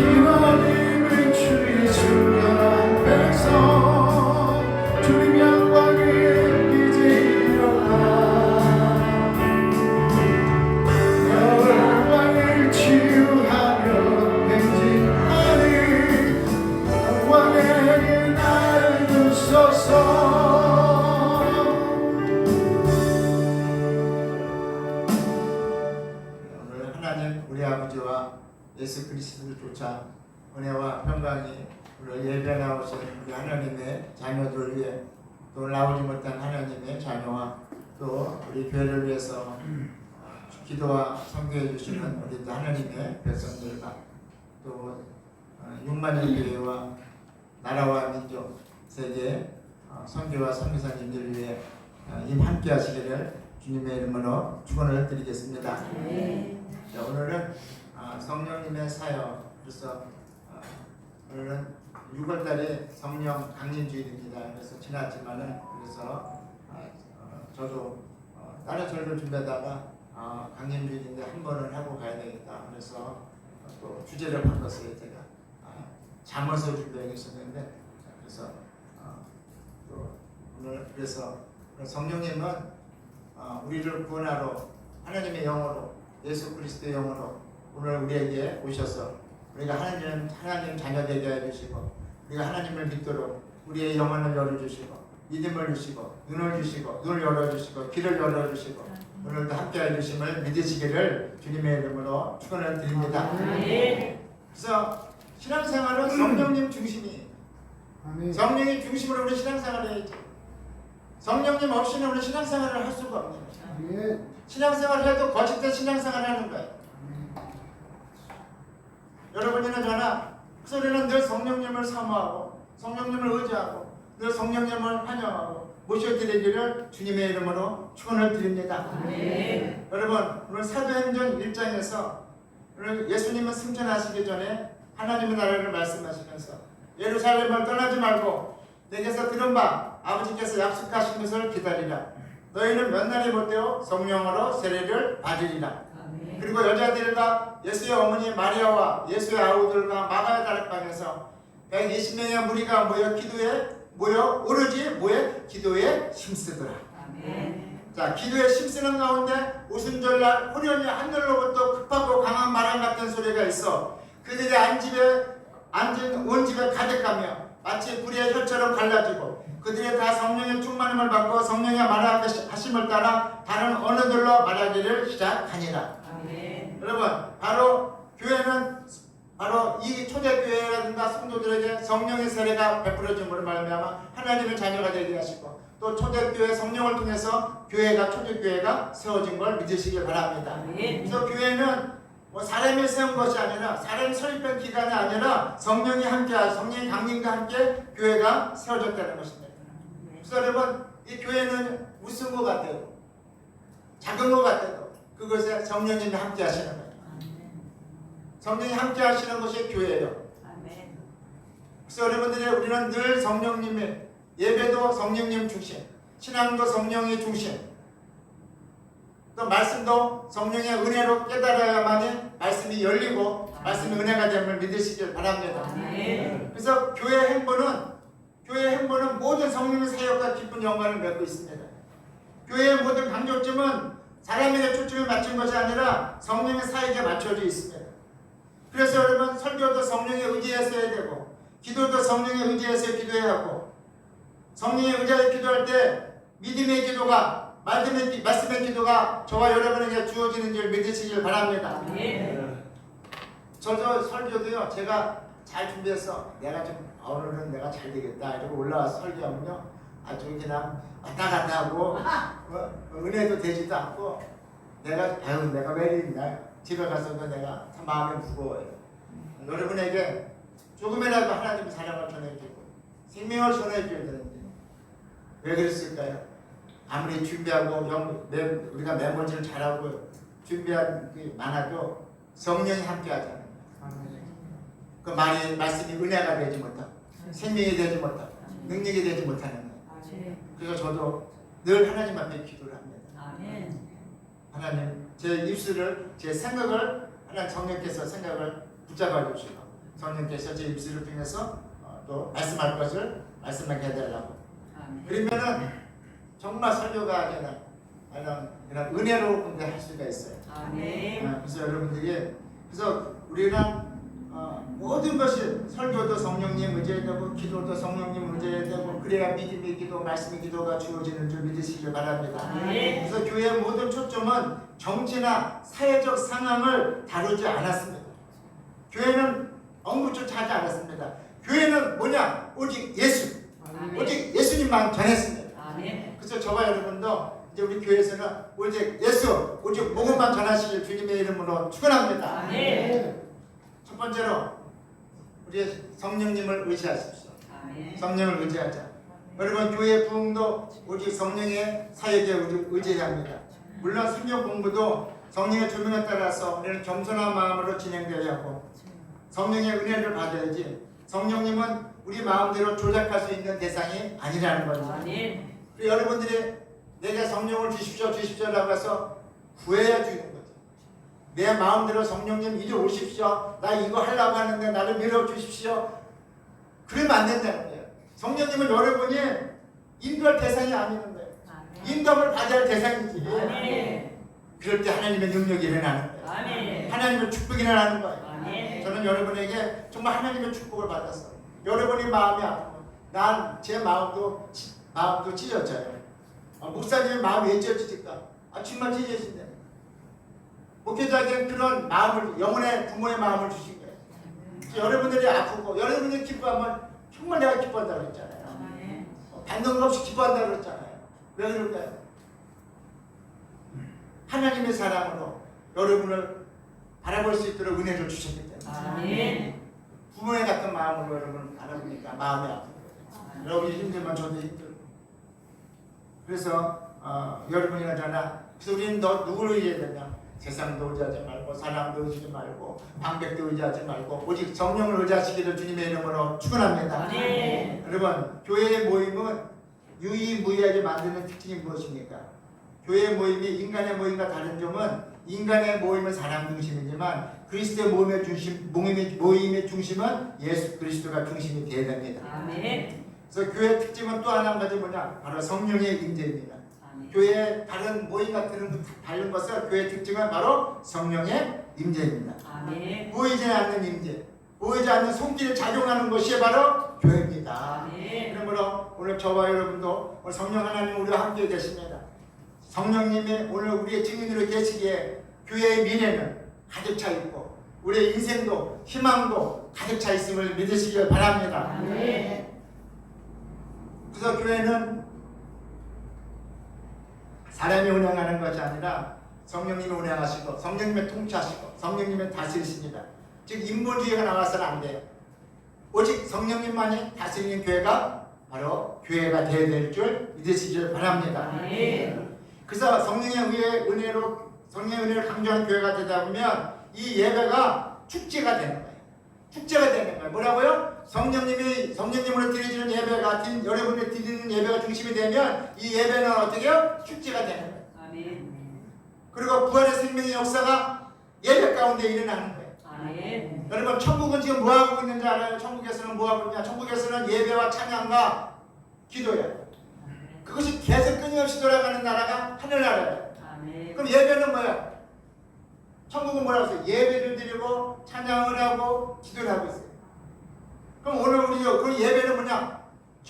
하나님은 주의 순결한 백성 주님 영광이 이제 일어나. 영광을 치유하며 행진하니 영광에게 나를 주소서. 오늘 하나님 우리 아버지와 예수 그리스도를 쫓아 은혜와 평강이 오늘 예배 나오신 우리 하나님의 자녀들을 위해 또 나오지 못한 하나님의 자녀와 또 우리 교회를 위해서 기도와 선교해 주시는 우리 하나님의 백성들과 또 6만의 교회와 나라와 민족 세계 선교와 선교사님들 위해 임 함께 하시기를 주님의 이름으로 축원을 드리겠습니다. 자, 오늘은 성령님의 사역. 그래서 오늘은 6월달에 성령 강림주일입니다. 그래서 지났지만은 그래서 저도 다른 절을 준비하다가 강림주일인데 한 번은 하고 가야 되겠다. 그래서 또 주제를 바꿨어요. 제가 잠언서 준비하겠었는데 그래서 또 오늘 그래서 성령님은 우리를 구원하러 하나님의 영으로 예수 그리스도의 영으로 오늘 우리에게 오셔서 우리가 하나님 자녀 되게 해주시고 우리가 하나님을 믿도록 우리의 영혼을 열어주시고 믿음을 주시고 눈을 열어주시고 귀를 열어주시고 오늘도 함께 해주심을 믿으시기를 주님의 이름으로 축원을 드립니다. 그래서 신앙생활은 성령님 중심이에요. 성령님 중심으로 우리 신앙생활을 해야죠. 성령님 없이는 우리 신앙생활을 할 수가 없는 거예요. 신앙생활을 해도 거짓된 신앙생활을 하는 거예요. 여러분이나 저나 우리는 늘 성령님을 사모하고 성령님을 의지하고 늘 성령님을 환영하고 모셔드리기를 주님의 이름으로 축원을 드립니다. 여러분 오늘 사도행전 1장에서 오늘 예수님은 승천하시기 전에 하나님의 나라를 말씀하시면서 예루살렘을 떠나지 말고 내게서 들은 바 아버지께서 약속하신 것을 기다리라. 너희는 몇 날이 못되어 성령으로 세례를 받으리라. 그리고 여자들과 예수의 어머니 마리아와 예수의 아우들과 마가의 다락방에서 120명의 무리가 모여 오로지 기도에 힘쓰더라. 자, 기도에 힘쓰는 가운데 오순절날 호련히 하늘로부터 급하고 강한 바람 같은 소리가 있어 그들이 앉은 온 집에 가득하며 마치 불의 혈처럼 갈라지고 그들이 다 성령의 충만함을 받고 성령의 말하심을 따라 다른 언어들로 말하기를 시작하니라. 여러분 바로 교회는 바로 이 초대교회라든가 성도들에게 성령의 세례가 베풀어짐으로 말미암아 하나님의 자녀가 되게 하시고 또 초대교회 성령을 통해서 초대교회가 세워진 걸 믿으시길 바랍니다. 그래서 교회는 뭐 사람이 세운 것이 아니라 사람이 설립한 기관이 아니라 성령이 강림과 함께 교회가 세워졌다는 것입니다. 그래서 여러분 이 교회는 무슨 것 같아요? 작은 것 같아도 그것에 성령님이 함께 하시는 거예요. 성령이 함께 하시는 것이 교회예요. 그래서 여러분들이 우리는 늘 성령님의 예배도 성령님 중심, 신앙도 성령의 중심, 또 말씀도 성령의 은혜로 깨달아야만이 말씀이 열리고 말씀이 은혜가 됨을 믿으시길 바랍니다. 그래서 교회 행보는 모든 성령의 사역과 기쁜 영광을 맺고 있습니다. 교회의 모든 강조점은 사람에게 초점을 맞춘 것이 아니라 성령의 사역에 맞춰져 있습니다. 그래서 여러분 설교도 성령에 의지해서 해야 되고 기도도 성령에 의지해서 기도해야 하고 성령에 의지해서 기도할 때 믿음의 기도가 말씀의 기도가 저와 여러분에게 주어지는 줄 믿으시길 바랍니다. 저도 설교도요 제가 잘 준비해서 내가 좀 오늘은 내가 잘 되겠다 이러고 올라와서 설교하면요 아주 그냥 왔다 갔다 하고 은혜도 되지도 않고 내가 왜 이랬나 집에 가서도 내가 참 마음이 무거워요. 여러분에게 조금이라도 하나님의 사랑을 전해주고 생명을 전해줘야 되는데 왜 그랬을까요? 아무리 준비하고 우리가 메모지를 잘하고 준비한 게 많아도 성령이 함께 하잖아요. 그 말씀이 은혜가 되지 못하고 생명이 되지 못하고 능력이 되지 못하는 거예요. 그래서 저도 늘 하나님 앞에 기도를 합니다. 하나님 제 입술을 제 생각을 하나님 성령께서 생각을 붙잡아 주시고 성령께서 제 입술을 통해서 또 말씀할 것을 말씀하게 해달라고. 그러면은 정말 설교가 아니라 이런 은혜로 근데 할 수가 있어요. 그래서 여러분들이 우리는 모든 것이 설교도 성령님 의지해야 되고 기도도 성령님 의지해야 되고 그래야 믿음의 기도 말씀의 기도가 주어지는 줄 믿으시길 바랍니다. 그래서 교회의 모든 초점은 정치나 사회적 상황을 다루지 않았습니다. 교회는 언급조차 하지 않았습니다. 교회는 뭐냐? 오직 예수, 오직 예수님만 전했습니다. 그래서 저와 여러분도 이제 우리 교회에서는 오직 예수, 오직 복음만 전하시길 주님의 이름으로 축원합니다. 첫 번째로 우리 성령님을 의지하십시오. 성령을 의지하자. 여러분 교회 부흥도 오직 성령의 사역에 의지해야 합니다. 물론 성경 공부도 성령의 조명에 따라서 우리는 겸손한 마음으로 진행되어야 하고 성령의 은혜를 받아야지 성령님은 우리 마음대로 조작할 수 있는 대상이 아니라는 거죠. 그리고 여러분들이 내게 성령을 주십시오라고 해서 구해야 주는 거죠. 내 마음대로 성령님 이리 오십시오. 나 이거 하려고 하는데 나를 밀어주십시오. 그러면 안 된다는 거예요. 성령님은 여러분이 인도할 대상이 아니는 거예요. 인도함을 받아야 할 대상이지. 그럴 때 하나님의 능력이 일어나는 거예요. 하나님의 축복이 일어나는 거예요. 저는 여러분에게 정말 하나님의 축복을 받았어요. 여러분이 마음이 아프고 난 제 마음도 찢어져요. 목사님의 마음이 왜 찢어질까? 정말 찢어진대. 목회자에게 그런 마음을 영혼의 부모의 마음을 주신 거예요. 여러분들이 아프고 여러분들이 기뻐하면 정말 내가 기뻐한다고 그랬잖아요. 반동 없이 기뻐한다고 그랬잖아요. 왜 그럴까요? 하나님의 사랑으로 여러분을 바라볼 수 있도록 은혜를 주셨기 때문에 부모의 같은 마음으로 여러분을 바라보니까 마음이 아픈 거예요. 여러분이 힘들면 저도 힘들고 그래서 여러분이나 저나 그래서 우리는 누구를 의지해야 되냐? 세상도 의지하지 말고 사람도 의지하지 말고 방백도 의지하지 말고 오직 성령을 의지하시기를 주님의 이름으로 축원합니다. 여러분 교회의 모임은 유의무이하게 만드는 특징이 무엇입니까? 교회의 모임이 인간의 모임과 다른 점은 인간의 모임은 사람 중심이지만 그리스도의 모임의 중심은 예수 그리스도가 중심이 되어야 됩니다. 그래서 교회의 특징은 또 하나 가지 뭐냐? 바로 성령의 임재입니다. 교회의 다른 모임과 다른 것은 교회의 특징은 바로 성령의 임재입니다. 보이지 않는 임재, 보이지 않는 손길이 작용하는 것이 바로 교회입니다. 그러므로 오늘 저와 여러분도 오늘 성령 하나님 우리와 함께 계십니다. 성령님이 오늘 우리의 증인으로 계시기에 교회의 미래는 가득 차 있고 우리의 인생도 희망도 가득 차 있음을 믿으시길 바랍니다. 아멘. 그래서 교회는 사람이 운영하는 것이 아니라 성령님이 운영하시고 성령님이 통치하시고 성령님이 다스리십니다. 즉 인본주의가 나와서는 안 돼요. 오직 성령님만이 다스리는 교회가 바로 교회가 되어야 될 줄 믿으시길 바랍니다. 아멘. 그래서 성령의 은혜를 강조하는 교회가 되다 보면 이 예배가 축제가 되는 거예요. 축제가 되는 거예요. 뭐라고요? 성령님으로 드려지는 예배가 여러분이 드리는 예배가 중심이 되면 이 예배는 어떻게 해요? 축제가 되는 거예요. 아멘. 그리고 부활의 생명의 역사가 예배 가운데 일어나는 거예요. 아멘. 여러분 천국은 지금 뭐 하고 있는지 알아요? 천국에서는 뭐 하고 있냐? 천국에서는 예배와 찬양과 기도예요. 그것이 계속 끊임없이 돌아가는 나라가 하늘나라예요. 아멘. 그럼 예배는 뭐야? 천국은 뭐라고 했어요? 예배를 드리고 찬양을 하고 기도를 하고 있어요. 그럼 오늘 우리요 그 예배는 뭐냐?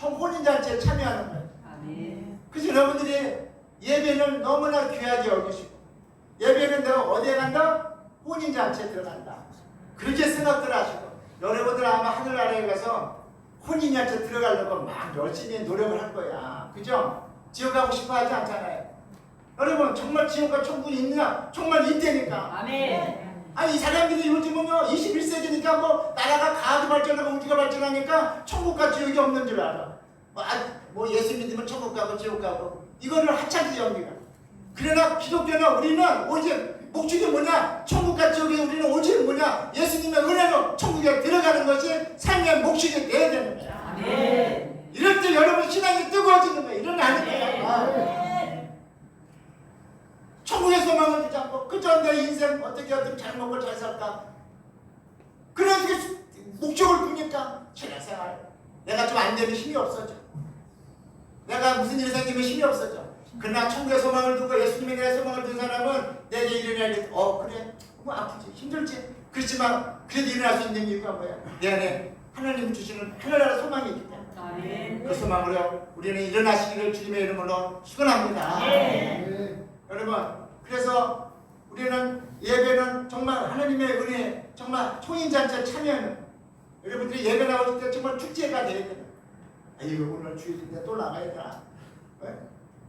혼인잔치에 참여하는 거예요. 아멘. 그래서 여러분들이 예배는 너무나 귀하게 여기시고 예배는 내가 어디에 간다? 혼인잔치에 들어간다. 그렇게 생각들 하시고 여러분들 아마 하늘나라에 가서 혼인잔치에 들어가려고 막 열심히 노력을 할 거야. 그죠? 지옥 가고 싶어 하지 않잖아요. 여러분 정말 지옥과 천국이 있느냐? 정말 있다니까. 아멘. 아니 이 사람들이 요즘은요 21세기니까 뭐 나라가 과학이 발전하고 우주가 발전하니까 천국과 지옥이 없는 줄 알아. 뭐 예수 믿으면 천국 가고 지옥 가고 이거를 하찮게 여기가. 그러나 기독교는 우리는 오직 목적이 뭐냐? 천국과 지옥에 우리는 오직 뭐냐? 예수님의 은혜로 천국에 들어가는 것이 삶의 목적이 돼야 되는 거야. 아멘. 이럴 때 여러분 신앙이 뜨거워지는 거야. 일어나는 거야. 천국의 소망을 주지 않고 그저 내 인생 어떻게 하든 잘 먹고 잘 살까? 그런 목적을 두니까 신앙생활 내가 좀 안 되면 힘이 없어져. 내가 무슨 일이 생기면 힘이 없어져. 그러나 천국의 소망을 두고 예수님의 내 소망을 둔 사람은 내게 일어나야겠다. 그래 뭐 아프지 힘들지. 그렇지만 그래도 일어날 수 있는 이유가 뭐야? 내 안에 하나님 주시는 하늘나라 소망이 있기 때문에 아멘. 그 소망으로 우리는 일어나시기를 주님의 이름으로 축원합니다. 아멘. 여러분 그래서 우리는 예배는 정말 하나님의 은혜 정말 초인잔치에 참여하는 여러분들이 예배 나오실 때 정말 축제가 돼야 되는 아이고 오늘 주일인데 또 나가야 되나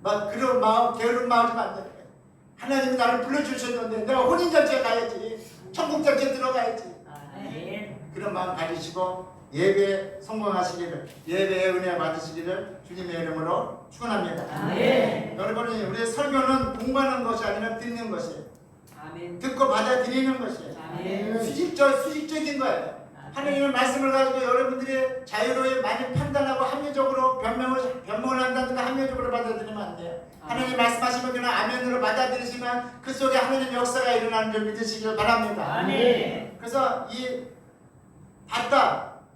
막 그런 마음 게으른 마음이 안 되는 거예요. 하나님이 나를 불러주셨는데 내가 혼인잔치에 가야지 천국잔치에 들어가야지 아멘. 그런 마음 가지시고 예배에 성공하시기를 예배의 은혜 받으시기를 주님의 이름으로 축원합니다. 아멘. 여러분이 우리의 설교는 공부하는 것이 아니라 듣는 것이에요. 아멘. 듣고 받아들이는 것이에요. 아멘. 수직적인 거예요. 하나님의 말씀을 가지고 여러분들이 자유로이 많이 판단하고 합리적으로 변명을 한다든가 합리적으로 받아들이면 안 돼요. 하나님 말씀하시면 그냥 아멘으로 받아들이시면 그 속에 하나님의 역사가 일어나는 줄 믿으시길 바랍니다. 아멘. 그래서 이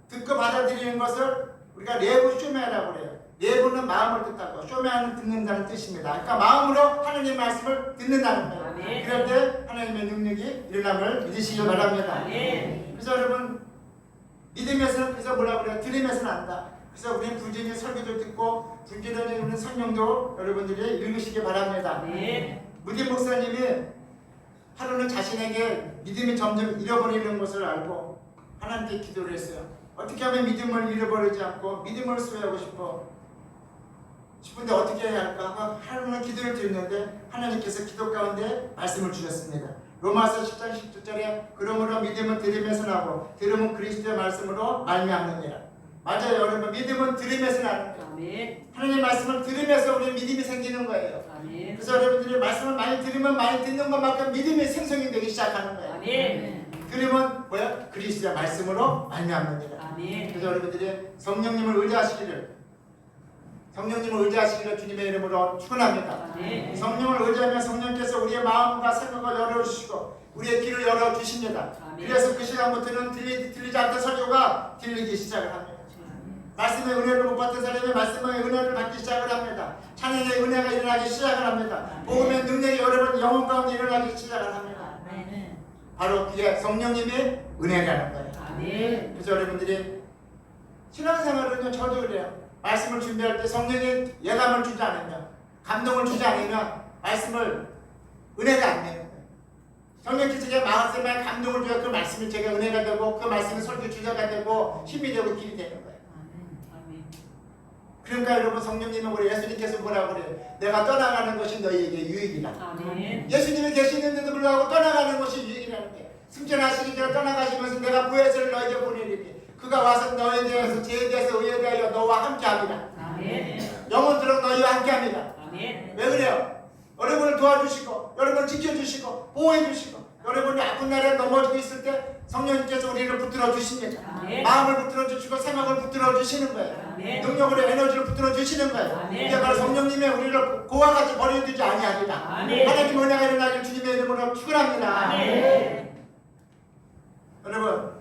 듣고 받아들이는 것을 우리가 레부 쇼메라고 그래요. 레부는 마음을 뜻하고 쇼메는 듣는다는 뜻입니다. 그러니까 마음으로 하나님의 말씀을 듣는다는 거예요. 아멘. 그럴 때 하나님의 능력이 일어남을 믿으시길 바랍니다. 아멘. 그래서 여러분 믿음에서는 그래서 뭐라고 그래요? 들음에서는 안다. 그래서 우리는 부지런히 설교도 듣고 부지런히 우리는 성경도 여러분들이 읽으시기 바랍니다. 아멘. 무딘 목사님이 하루는 자신에게 믿음이 점점 잃어버리는 것을 알고 하나님께 기도를 했어요. 어떻게 하면 믿음을 잃어버리지 않고 믿음을 소유하고 싶은데 어떻게 해야 할까? 하루는 기도를 드렸는데 하나님께서 기도 가운데 말씀을 주셨습니다. 로마서 10장 10절에 그러므로 믿음은 들음에서 나고 들음은 그리스도의 말씀으로 말미암느니라. 맞아요 여러분. 믿음은 들음에서 나는 거예요. 아멘. 하나님의 말씀을 들으면서 우리 믿음이 생기는 거예요. 아멘. 그래서 여러분들이 말씀을 많이 들으면 많이 듣는 것만큼 믿음이 생성이 되기 시작하는 거예요. 아멘. 들으면 뭐야? 그리스도의 말씀으로 말미암느니라. 아멘. 그래서 여러분들이 성령님을 의지하시기를 주님의 이름으로 축원합니다. 아멘. 성령을 의지하면 성령께서 우리의 마음과 생각을 열어주시고 우리의 귀를 열어주십니다. 아멘. 그래서 그 시간부터는 들리지 않던 설교가 들리기 시작을 합니다. 말씀의 은혜를 못 받던 사람이 말씀의 은혜를 받기 시작을 합니다. 찬양의 은혜가 일어나기 시작을 합니다. 복음의 능력이 여러분 영혼 가운데 일어나기 시작을 합니다. 아멘. 바로 그게 성령님의 은혜라는 거예요. 아멘. 그래서 여러분들이 신앙생활은요 저도 그래요. 말씀을 준비할 때 성령이 예감을 주지 않으면 감동을 주지 않으면 말씀을 은혜가 안 되는 거예요. 성령께서 제가 마음속에 감동을 줘야 그 말씀이 제가 은혜가 되고 그 말씀이 설교 주자가 되고 힘이 되고 길이 되는 거예요. 그러니까 여러분 성령님은 우리 예수님께서 뭐라고 그래요? 내가 떠나가는 것이 너희에게 유익이다. 예수님이 계시는데도 불구하고 떠나가는 것이 유익이라는 거예요. 승천하시기 전에 떠나가시면서 내가 보혜사를 너희에게 보내리니 그가 와서 너희에 대해서 죄에 대해서 의에 대하여 너와 함께합니다. 영원토록 너희와 함께합니다. 왜 그래요? 여러분을 도와주시고 여러분을 지켜주시고 보호해주시고 여러분이 아픈 날에 넘어지고 있을 때 성령님께서 우리를 붙들어 주십니다. 마음을 붙들어 주시고 생각을 붙들어 주시는 거예요. 능력으로 에너지를 붙들어 주시는 거예요. 이게 바로 성령님의 우리를 고와 같이 버려두지 아니하리라. 하나님 은혜가 일어나길 주님의 이름으로 축원합니다. 여러분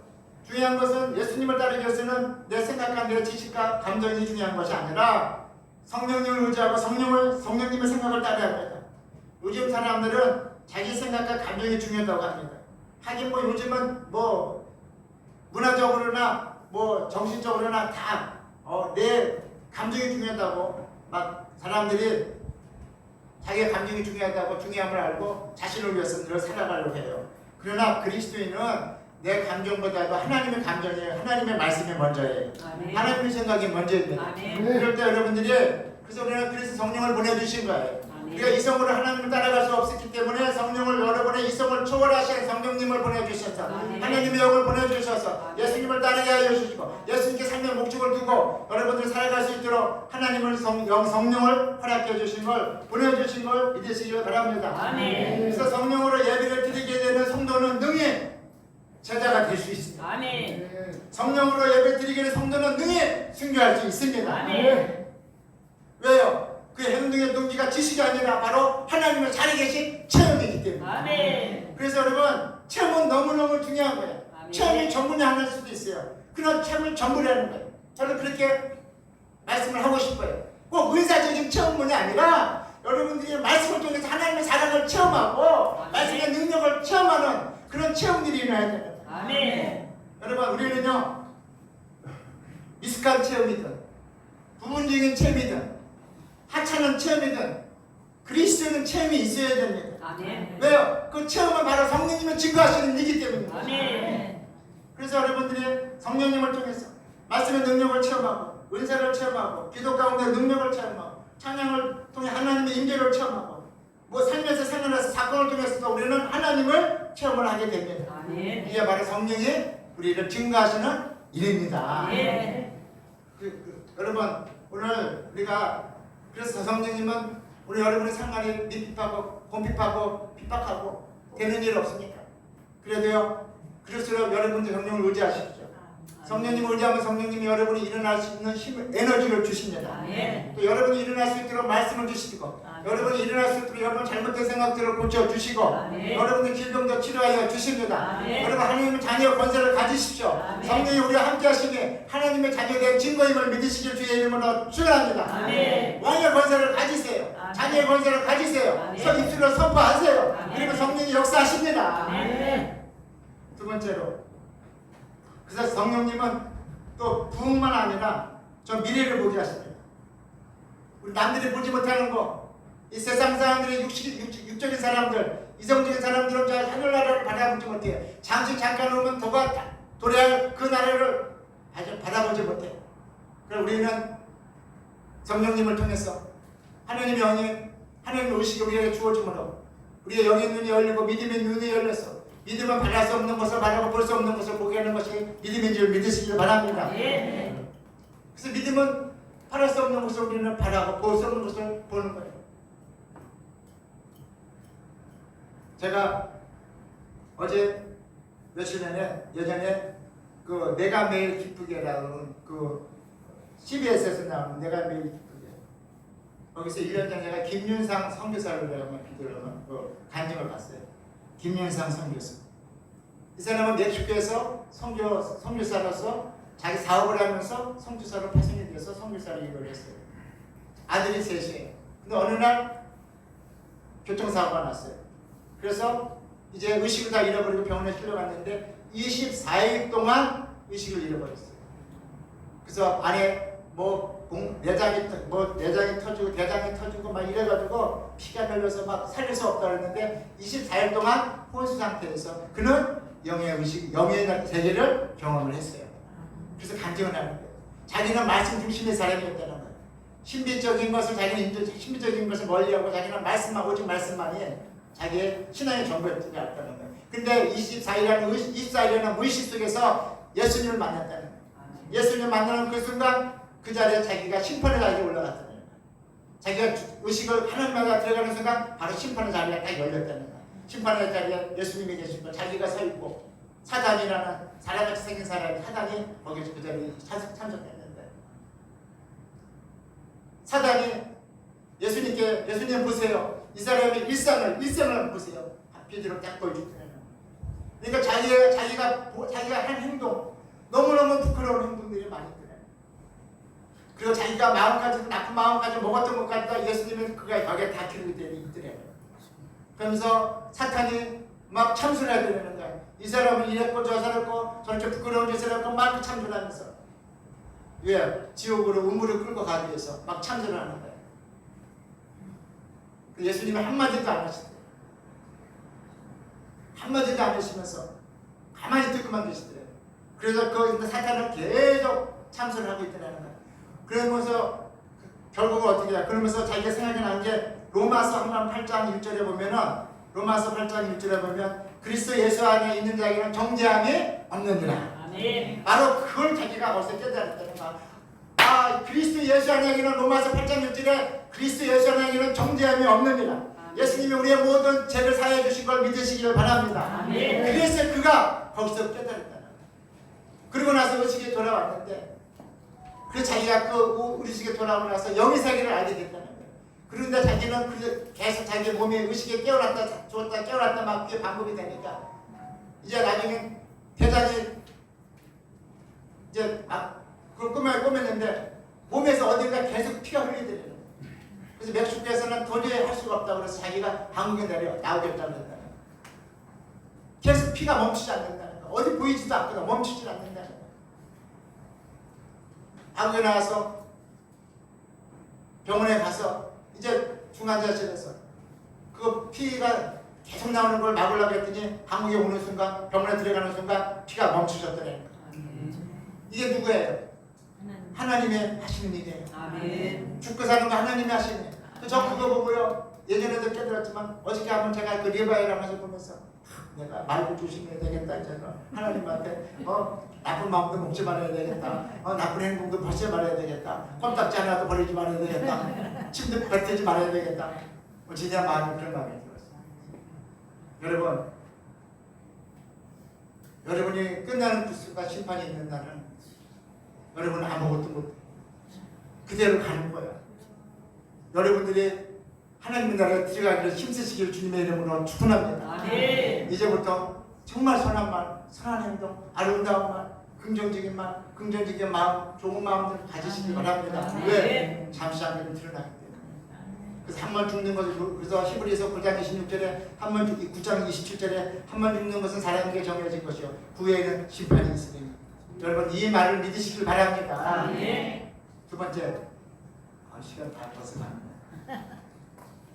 중요한 것은 예수님을 따르기 위해서는 내 생각과 내 지식과 감정이 중요한 것이 아니라 성령님을 의지하고 성령님의 생각을 따라야 합니다. 요즘 사람들은 자기 생각과 감정이 중요하다고 합니다. 하긴 뭐 요즘은 뭐 문화적으로나 뭐 정신적으로나 다 내 감정이 중요하다고 막 사람들이 자기의 감정이 중요하다고 중요함을 알고 자신을 위해서 늘 살아가려고 해요. 그러나 그리스도인은 내 감정보다도 하나님의 감정이에요. 하나님의 말씀이 먼저예요. 하나님의 생각이 먼저입니다. 그럴 때 여러분들이 그래서 우리는 그래서 성령을 보내주신 거예요. 우리가 이성으로 하나님을 따라갈 수 없었기 때문에 성령을 여러분의 이성을 초월하신 성령님을 보내주셔서 하나님의 영을 보내주셔서 예수님을 따르게 하여 주시고 예수님께 삶의 목적을 두고 여러분들이 살아갈 수 있도록 하나님을 성령을 허락해 주신 걸 보내주신 걸 믿으시기 바랍니다. 그래서 성령으로 예배를 드리게 되는 성도는 능히 제자가 될 수 있습니다. 성령으로 예배 드리게 되는 성도는 능히 순교할 수 있습니다. 왜요? 그 행동의 동기가 지식이 아니라 바로 하나님을 자리 계신 체험이기 때문에. 그래서 여러분 체험은 너무너무 중요한 거예요. 체험이 전문이 하나일 수도 있어요. 그런 체험을 전부라는 거예요. 저는 그렇게 말씀을 하고 싶어요. 꼭 의사적인 체험문이 아니라 여러분들이 말씀을 통해서 하나님의 사랑을 체험하고 말씀의 능력을 체험하는 그런 체험들이 일어나야 됩니다. 여러분 우리는요 미숙한 체험이든 부분적인 체험이든 하찮은 체험이든 그리스도는 체험이 있어야 됩니다. 왜요? 그 체험은 바로 성령님의 증거하시는 일이기 때문입니다. 그래서 여러분들이 성령님을 통해서 말씀의 능력을 체험하고 은사를 체험하고 기도 가운데 능력을 체험하고 찬양을 통해 하나님의 임재를 체험하고 뭐 살면서 생활에서 사건을 통해서도 우리는 하나님을 체험을 하게 됩니다. 이게 바로 성령이 우리를 증거하시는 일입니다. 여러분 오늘 우리가 그래서 성령님은 우리 여러분의 생활이 밑핍하고 곰핍하고 핍박하고 되는 일 없습니까? 그래도요 그럴수록 여러분들 성령을 의지하십시오. 성령님을 의지하면 성령님이 여러분이 일어날 수 있는 힘을 에너지를 주십니다. 또 여러분이 일어날 수 있도록 말씀을 주시고 여러분이 일어날 수 있도록 여러분 잘못된 생각들을 고쳐주시고 여러분의 질병도 치료하여 주십니다. 여러분 하나님의 자녀의 권세를 가지십시오. 성령이 우리와 함께 하시니 하나님의 자녀의 증거임을 믿으시길 주의 이름으로 축원합니다. 왕의 권세를 가지세요. 자녀의 권세를 가지세요. 입술로 선포하세요. 그리고 성령이 역사하십니다. 두 번째로 그래서 성령님은 또 부흥만 아니라 저 미래를 보게 하십니다. 우리 남들이 보지 못하는 거, 이 세상 사람들의 육적인 사람들, 이성적인 사람들은 저 하늘나라를 바라보지 못해요. 잠깐 오면 도래할 그 나라를 아주 바라보지 못해요. 그럼 우리는 성령님을 통해서 하나님의 영이 하나님의 의식이 우리에게 주어짐으로 우리의 영의 눈이 열리고 믿음의 눈이 열려서 믿음은 바랄 수 없는 것을 바라고 볼 수 없는 것을 보게 하는 것이 믿음인 줄 믿으시길 바랍니다. 그래서 믿음은 바랄 수 없는 것을 우리는 바라고 볼 수 없는 것을 보는 거예요. 제가 어제 며칠 전에 예전에 그 내가 매일 기쁘게라는 그 CBS에서 나오는 내가 매일 기쁘게 거기서 1년 전에 제가 김윤상 선교사를 내가 기도를 간증을 봤어요. 김윤상 선교사. 이 사람은 멕시코에서 선교사로서 자기 사업을 하면서 선교사로 파송이 돼서 선교사로 일을 했어요. 아들이 셋이에요. 근데 어느 날 교통사고가 났어요. 그래서 이제 의식을 다 잃어버리고 병원에 실려갔는데 24일 동안 의식을 잃어버렸어요. 그래서 안에 내장이 터지고 대장이 터지고 막 이래가지고 피가 흘러서 막 살릴 수 없다 그랬는데 24일 동안 혼수 상태에서 그는 영의 의식, 영의 세계를 경험을 했어요. 그래서 간증을 하는 거예요. 자기는 말씀 중심의 사람이었다는 거예요. 신비적인 것을 자기는 신비적인 것을 멀리하고 자기는 말씀만 오직 말씀만이 자기의 신앙의 전부였다는 거예요. 근데 24일이라는 무의식 속에서 예수님을 만났다는 거예요. 예수님을 만나는 그 순간 그 자리에 자기가 심판의 자리에 올라갔다는 거예요. 자기가 의식을 하나님마다 들어가는 순간 바로 심판의 자리가 딱 열렸다는 거예요. 심판의 자리에 예수님이 계시고 자기가 서 있고 사단이라는 사람같이 생긴 사람이 사단이 거기서 그 자리에 참석했는데 사단이 예수님 보세요. 이 사람의 일생을 보세요. 비디오를 딱 보여주더라고요. 그러니까 자기가 한 행동 너무너무 부끄러운 행동들이 많이 있더라고요. 그리고 자기가 마음까지 나쁜 마음까지 먹었던 것 같다 예수님은 거기에 다 기록이 있더라고요. 그러면서 사탄이 막 참수를 해드리는 거예요. 이 사람은 이랬고 저 사람고 저렇게 부끄러운 짓을 했고 막 참수하면서 왜? 지옥으로 우물을 끌고 가기 위해서 막 참수를 하는 거예요. 예수님이 한마디도 안 하시대요. 한마디도 안 하시면서 가만히 듣고만 계시더래요. 그래서 그 사탄은 계속 참수를 하고 있더라는 거예요. 그러면서 결국은 어떻게 해요? 그러면서 자기가 생각이 난 게 로마서 8장 1절에 보면은 로마서 8장 1절에 보면 그리스도 예수 안에 있는 자에게는 정죄함이 없느니라. 아멘. 바로 그걸 자기가 벌써 깨달았다는 거야. 그리스도 예수 안에는 로마서 8장 1절에 그리스도 예수 안에는 정죄함이 없느니라. 예수님이 우리의 모든 죄를 사해 주신 걸 믿으시기를 바랍니다. 아멘. 그래서 그가 거기서 깨달았다는 거야. 그러고 나서 의식에 돌아왔는데 그 자기가 그 의식에 돌아오고 나서 영의 세계를 알게 됐다는 거예요. 그런데 자기는 계속 자기 몸에 의식에 깨어났다 죽었다 깨어났다 막 그게 반복이 되니까 이제 나중에 대장이 이제 그걸 꾸몄는데 몸에서 어딘가 계속 피가 흘리더래요. 그래서 멕시코에서는 도저히 할 수가 없다고 그래서 자기가 한국에 나오겠다고 그랬다는 거예요. 계속 피가 멈추지 않는다는 거예요. 어디 보이지도 않거든. 멈추지 않는다는 거예요. 한국에 나와서 병원에 가서 이제 중환자실에서 그 피가 계속 나오는 걸 막으려고 했더니 한국에 오는 순간 병원에 들어가는 순간 피가 멈추셨더래요. 이게 누구예요? 하나님의 하시는 일이에요. 아멘. 죽고 사는 거 하나님이 하시는 일이에요. 저 그거 보고요. 예전에도 깨달았지만 어저께 한번 제가 그 리바이를 하면서 보면서 내가 말고 조심해야 되겠다. 이제는 하나님한테 나쁜 마음도 먹지 말아야 되겠다. 나쁜 행동도 벌지 말아야 되겠다. 껌딱지 하나도 버리지 말아야 되겠다. 침도 뱉지 말아야 되겠다. 진짜 마음이 그런 마음이 들었어요. 여러분이 끝나는 그 순간 심판이 있는 날은 여러분은 아무것도 못해. 그대로 가는 거야. 여러분들이 하나님의 나라에 들어가기를 힘쓰시길 주님의 이름으로 축원합니다. 아멘. 이제부터 정말 선한 말, 선한 행동, 아름다운 말, 긍정적인 말, 긍정적인 마음, 좋은 마음들 가지시기 바랍니다. 왜? 잠시 안되면 드러나기 때문에. 그래서 한 번 죽는 것을 그래서 히브리서 9장 26절에 9장 27절에 한 번 죽는 것은 사람에게 정해진 것이요 그 후에는 심판이 있으니 여러분 이 말을 믿으시길 바랍니다. 아멘. 두 번째, 시간 다 벗어났네.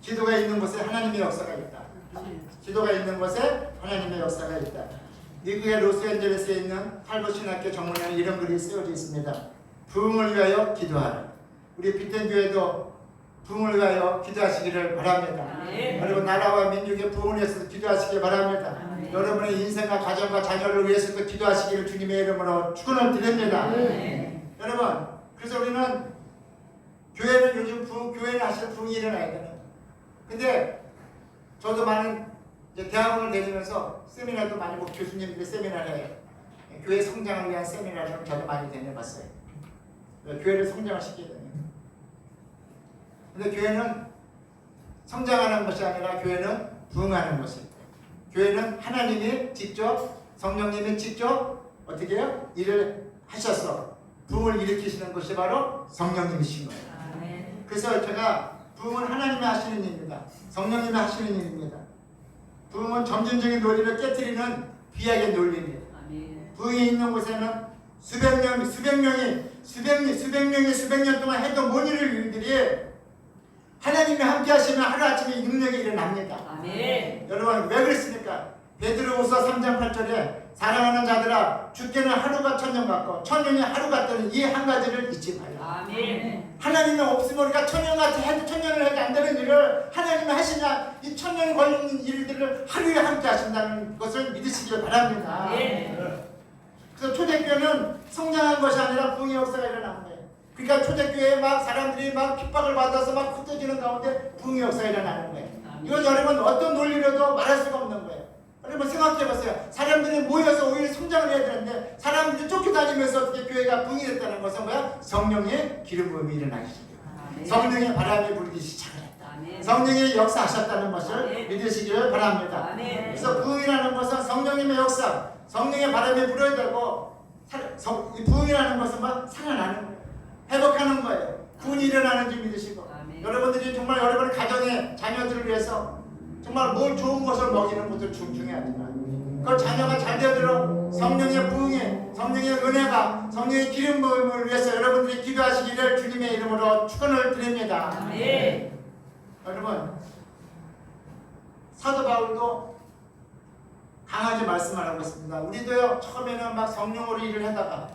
기도가 있는 곳에 하나님의 역사가 있다. 기도가 있는 곳에 하나님의 역사가 있다. 미국의 로스앤젤레스에 있는 할버 신학교 정문에는 이런 글이 쓰여져 있습니다. 부흥을 위하여 기도하라. 우리 빅텐 교회도 부흥을 위하여 기도하시기를 바랍니다. 아멘. 여러분 나라와 민족의 부흥을 위해서 기도하시기 바랍니다. 아멘. 여러분의 인생과 가정과 자녀를 위해서도 기도하시기를 주님의 이름으로 축원을 드립니다. 아멘. 여러분 그래서 우리는 교회는 요즘 교회는 사실 부흥이 일어나야 되는 거예요. 근데 저도 많은 이제 대학원을 다니면서 세미나도 많이 보고 교수님들이 세미나를 해요. 교회 성장을 위한 세미나를 저도 많이 다녀봤어요. 교회를 성장을 시켜야 되는 거예요. 근데 교회는 성장하는 것이 아니라 교회는 부흥하는 것입니다. 교회는 하나님이 직접 성령님이 직접 어떻게 해요? 일을 하셔서 부흥을 일으키시는 것이 바로 성령님이신 거예요. 아멘. 그래서 제가 부흥은 하나님이 하시는 일입니다. 성령님이 하시는 일입니다. 부흥은 점진적인 논리를 깨트리는 비약의 논리입니다. 아멘. 부흥이 있는 곳에는 수백 년 동안 했던 모든 일들이 하나님이 함께 하시면 하루아침에 능력이 일어납니다. 아멘. 여러분 왜 그랬습니까? 베드로후서 3장 8절에 사랑하는 자들아 주께는 하루가 천년 같고 천년이 하루 같다는 이 한 가지를 잊지 말라. 아멘. 하나님이 없으면 우리가 천년같이 해도 천년을 해도 안 되는 일을 하나님이 하시냐, 이 천년 걸리는 일들을 하루에 함께 하신다는 것을 믿으시길 바랍니다. 그래서 초대교회는 성장한 것이 아니라 부흥의 역사가 일어난 거예요. 그러니까 초대교회에 막 사람들이 막 핍박을 받아서 막 흩어지는 가운데 부흥의 역사가 일어나는 거예요. 이건 여러분 어떤 논리로도 말할 수가 없는 거예요. 여러분 생각해보세요. 사람들이 모여서 오히려 성장을 해야 되는데 사람들이 쫓겨다니면서 어떻게 교회가 부흥이 됐다는 것은 뭐야? 성령의 기름 부음이 일어나기 시작해요. 성령의 바람이 불기 시작을 했다. 성령이 역사하셨다는 것을 믿으시길 바랍니다. 그래서 부흥이라는 것은 성령님의 역사, 성령의 바람이 불어야 되고, 이 부흥이라는 것은 뭐 살아나는 거예요. 회복하는 거예요. 구원이 일어나는 줄 믿으시고, 여러분들이 정말 여러분 가정의 자녀들을 위해서 정말 뭘 좋은 것을 먹이는 것도 중요하지만 그 자녀가 잘 되도록 성령의 부흥에, 성령의 은혜가, 성령의 기름 부음을 위해서 여러분들이 기도하시기를 주님의 이름으로 축원을 드립니다. 여러분, 사도 바울도 강하게 말씀하고 있습니다. 우리도요, 처음에는 막 성령으로 일을 하다가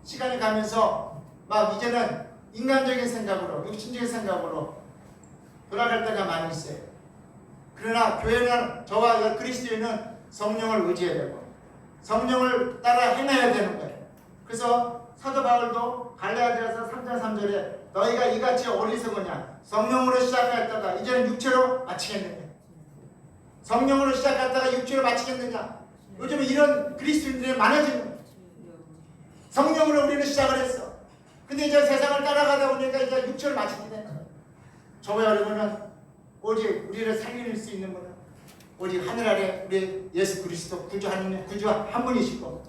시간이 가면서 막 이제는 인간적인 생각으로, 육신적인 생각으로 돌아갈 때가 많이 있어요. 그러나 교회는, 저와 그리스도인은 성령을 의지해야 되고 성령을 따라 행해야 되는 거예요. 그래서 사도 바울도 갈라디아서 3장 3절에 너희가 이같이 어리석으냐, 성령으로 시작했다가 이제는 육체로 마치겠느냐, 성령으로 시작했다가 육체로 마치겠느냐. 요즘 이런 그리스도인들이 많아지는 거예요. 성령으로 우리는 시작을 했어. 근데 이제 세상을 따라가다 보니까 이제 육체를 마치게 되는 거예요. 저와 여러분은 오직 우리를 살릴 수 있는 분은 오직 하늘 아래 우리 예수 그리스도 구주 한 분이시고,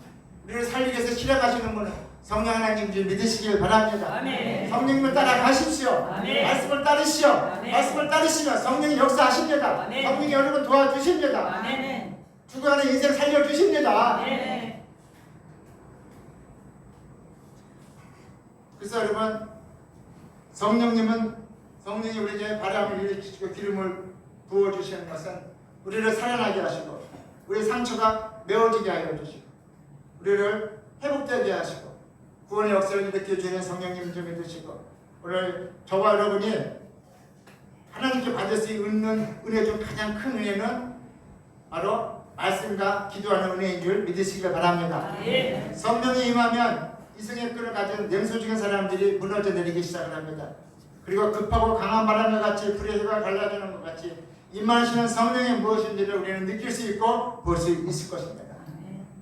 우리를 살리기 위해서 실행하시는 분은 성령 하나님인 줄 믿으시길 바랍니다. 아멘. 성령님을 따라가십시오. 아멘. 말씀을 따르시오. 아멘. 말씀을 따르시면 성령이 역사하십니다. 아멘. 성령이 여러분 도와주십니다. 아멘. 죽어가는 인생 살려주십니다. 아멘. 그래서 여러분, 성령이 우리에게 바람을 일으키시고 기름을 부어주시는 것은 우리를 살아나게 하시고, 우리의 상처가 메워지게 하여 주시고, 우리를 회복되게 하시고, 구원의 역사를 일으켜주는 성령님을 좀 믿으시고, 오늘 저와 여러분이 하나님께 받을 수 있는 은혜 중 가장 큰 은혜는 바로 말씀과 기도하는 은혜인 줄 믿으시길 바랍니다. 성령이 임하면 이성의 끈을 가진 냉소적인 사람들이 무너져 내리기 시작을 합니다. 그리고 급하고 강한 바람과 같이 불의 혀가 갈라지는 것 같이 임하시는 성령이 무엇인지를 우리는 느낄 수 있고 볼 수 있을 것입니다.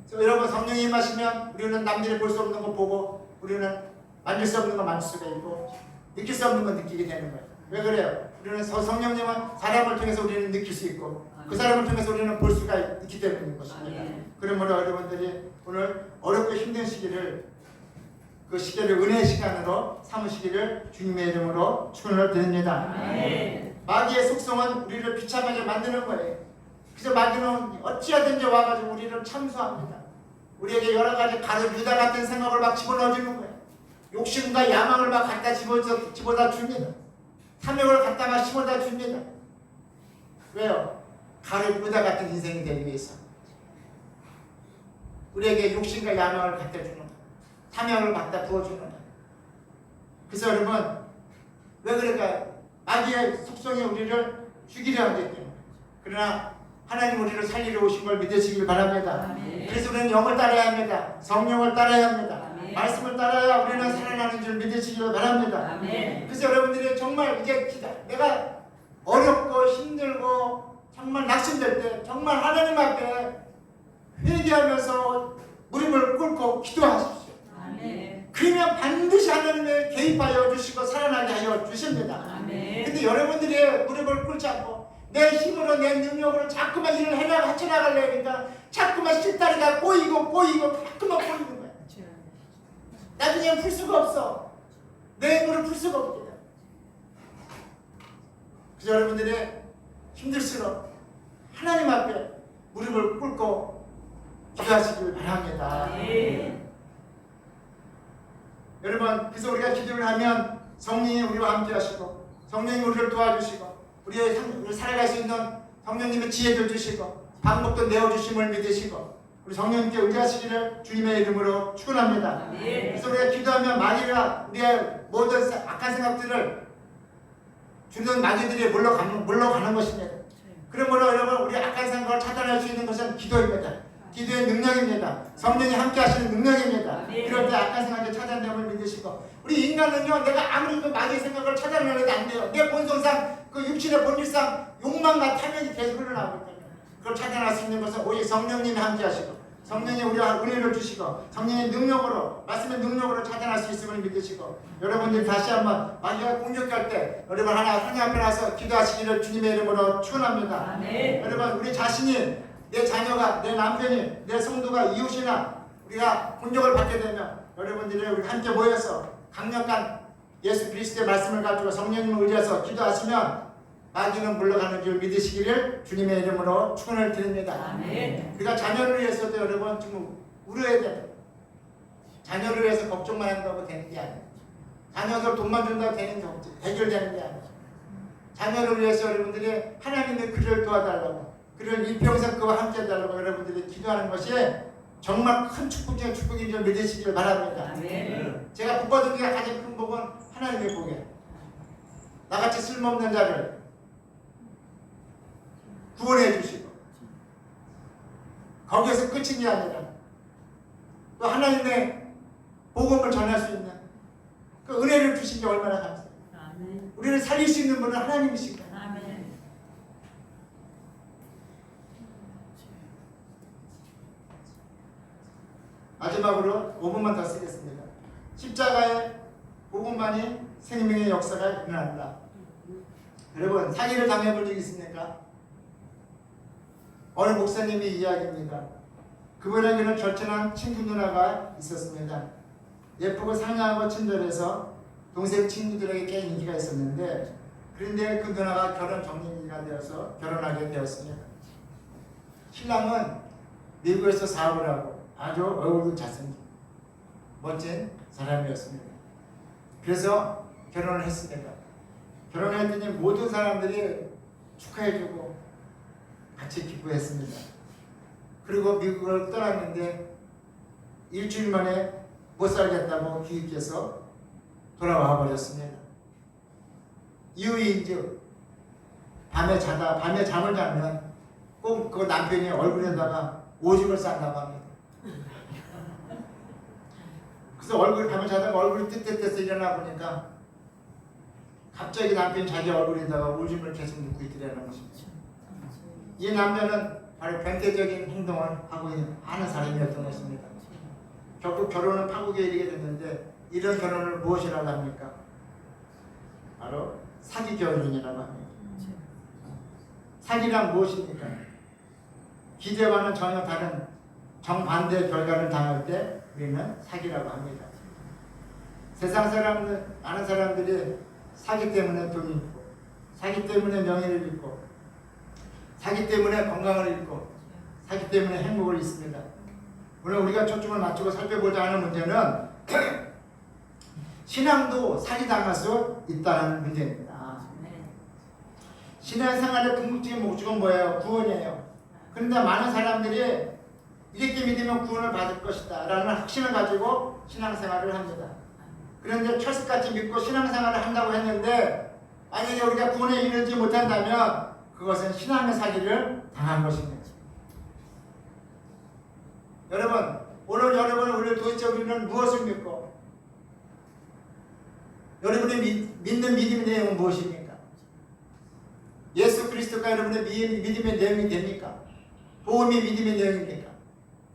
그래서 여러분, 성령이 임하시면 우리는 남들이 볼 수 없는 거 보고, 우리는 만질 수 없는 거 만질 수가 있고, 느낄 수 없는 거 느끼게 되는 거예요. 왜 그래요? 우리는 성령님은 사람을 통해서 우리는 느낄 수 있고, 그 사람을 통해서 우리는 볼 수가 있기 때문인 것입니다. 그러므로 여러분들이 오늘 어렵고 힘든 시기를, 그 시기를 은혜의 시간으로 삼으시기를 주님의 이름으로 축원을 드립니다. 마귀의 속성은 우리를 비참하게 만드는 거예요. 그래서 마귀는 어찌하든지 와가지고 우리를 참수합니다. 우리에게 여러 가지 유다 같은 생각을 막 집어넣어주는 거예요. 욕심과 야망을 막 갖다 집어다 줍니다. 탐욕을 갖다 막 집어다 줍니다. 왜요? 유다 같은 인생이 되기 위해서. 우리에게 욕심과 야망을 갖다 주는 거예요. 탐욕을 갖다 부어주는 거예요. 그래서 여러분, 왜 그럴까요? 마귀의 속성이 우리를 죽이려 하기 때문에. 그러나 하나님 우리를 살리러 오신 걸 믿으시길 바랍니다. 그래서 우리는 영을 따라야 합니다. 성령을 따라야 합니다. 말씀을 따라야 우리는 살아나는 줄 믿으시길 바랍니다. 그래서 여러분들이 정말 이제 내가 어렵고 힘들고 정말 낙심될 때 정말 하나님 앞에 회개하면서 무릎을 꿇고 기도하십시오. 그러면 반드시 하나님의 개입하여 주시고 살아나게 하여 주십니다. 근데 여러분들이 무릎을 꿇지 않고 내 힘으로, 내 능력으로 자꾸만 일을 헤쳐나가려니까 자꾸만 실다리가 꼬이고 자꾸만 꼬이는 거야. 나중에 풀 수가 없어. 내 힘으로 풀 수가 없게 돼. 그래서 여러분들이 힘들수록 하나님 앞에 무릎을 꿇고 기도하시길 바랍니다. 여러분, 그래서 우리가 기도를 하면 성령이 우리와 함께 하시고, 성령이 우리를 도와주시고, 우리 살아갈 수 있는 성령님의 지혜를 주시고, 방법도 내어주심을 믿으시고 우리 성령님께 의지하시기를 주님의 이름으로 축원합니다. 그래서 우리가 기도하면 마귀가 우리의 모든 악한 생각들을 주는 마귀들이 물러가는 것입니다. 그러므로 여러분 우리 악한 생각을 차단할 수 있는 것은 기도입니다. 기도의 능력입니다. 성령이 함께 하시는 능력입니다. 그럴 때 악한 생각이 차단됨을 믿으시고 우리 인간은요 내가 아무리 그 마귀의 생각을 차단하려도 안 돼요. 내 본성상 그 육신의 본질상 욕망과 탐욕이 계속 흘러나오기 때문에 그걸 차단할 수 있는 것은 오직 성령님이 함께 하시고 성령이 우리와 은혜를 주시고 성령의 능력으로 말씀의 능력으로 차단할 수 있음을 믿으시고 여러분들 다시 한번 마귀가 공격할 때 여러분 하나님 앞에 나서 기도하시기를 주님의 이름으로 축원합니다. 여러분 우리 자신이 내 자녀가 내 남편이 내 성도가 이웃이나 우리가 공격을 받게 되면 여러분들이 우리 함께 모여서 강력한 예수 그리스도의 말씀을 가지고 성령님을 의지해서 기도하시면 마귀는 물러가는 줄 믿으시기를 주님의 이름으로 축원을 드립니다. 우리가 자녀를 위해서도 여러분 좀 우려해야 돼요. 자녀를 위해서 걱정만 한다고 되는 게 아니에요. 자녀들 돈만 준다고 되는 게 없지. 해결되는 게 아니에요. 자녀를 위해서 여러분들이 하나님의 그를 도와달라고 그를 일평생 그와 함께 해달라고 여러분들이 기도하는 것이 정말 큰 축복인 줄 믿으시길 바랍니다. 제가 복받은 게 가장 큰 복은 하나님의 복이에요. 나같이 쓸모없는 자를 구원해 주시고 거기에서 끝인 게 아니라 또 하나님의 복음을 전할 수 있는 그 은혜를 주신 게 얼마나 감사해요. 우리를 살릴 수 있는 분은 하나님이시고 마지막으로 5분만 더 쓰겠습니다. 십자가의 복음만이 생명의 역사가 일어난다. 여러분 사기를 당해본 적 있습니까? 어느 목사님이 이야기입니다. 그분에게는 절친한 친구 누나가 있었습니다. 예쁘고 상냥하고 친절해서 동생 친구들에게 꽤 인기가 있었는데 그런데 그 누나가 결혼 정년기가 되어서 결혼하게 되었습니다. 신랑은 미국에서 사업을 하고 아주 얼굴도 잘생긴 멋진 사람이었습니다. 그래서 결혼을 했습니다. 결혼했더니 모든 사람들이 축하해주고 같이 기뻐했습니다. 그리고 미국을 떠났는데 일주일 만에 못 살겠다고 귀국해서 돌아와 버렸습니다. 이유인즉 밤에 잠을 자면 꼭 그 남편이 얼굴에다가 오줌을 싼다고 합니다. 그래서 밤에 자다가 얼굴이 뜨뜻해서 일어나 보니까 갑자기 남편이 자기 얼굴에다가 오줌을 계속 눕고 있더라는 것입니다. 이 남자는 바로 변태적인 행동을 하는 사람이었던 것입니다. 결국 결혼은 파국에 이르게 됐는데 이런 결혼을 무엇이라고 합니까? 바로 사기 결혼이라고 합니다. 사기란 무엇입니까? 기대와는 전혀 다른 정반대의 결과를 당할 때 우리는 사기라고 합니다. 세상 사람들, 많은 사람들이 사기 때문에 돈이 있고 사기 때문에 명예를 잃고 사기 때문에 건강을 잃고 사기 때문에 행복을 잃습니다. 오늘 우리가 초점을 맞추고 살펴보자 하는 문제는 신앙도 사기당할 수 있다는 문제입니다. 신앙생활의 궁극적인 목적은 뭐예요? 구원이에요. 그런데 많은 사람들이 이렇게 믿으면 구원을 받을 것이다 라는 확신을 가지고 신앙생활을 합니다. 그런데 철석같이 믿고 신앙생활을 한다고 했는데 만약에 우리가 구원에 이르지 못한다면 그것은 신앙의 사기를 당한 것입니다. 여러분 오늘 우리를 도대체 우리는 무엇을 믿고 여러분의 믿는 믿음의 내용은 무엇입니까? 예수 그리스도가 여러분의 믿음의 내용이 됩니까? 복음이 믿음의 내용입니까?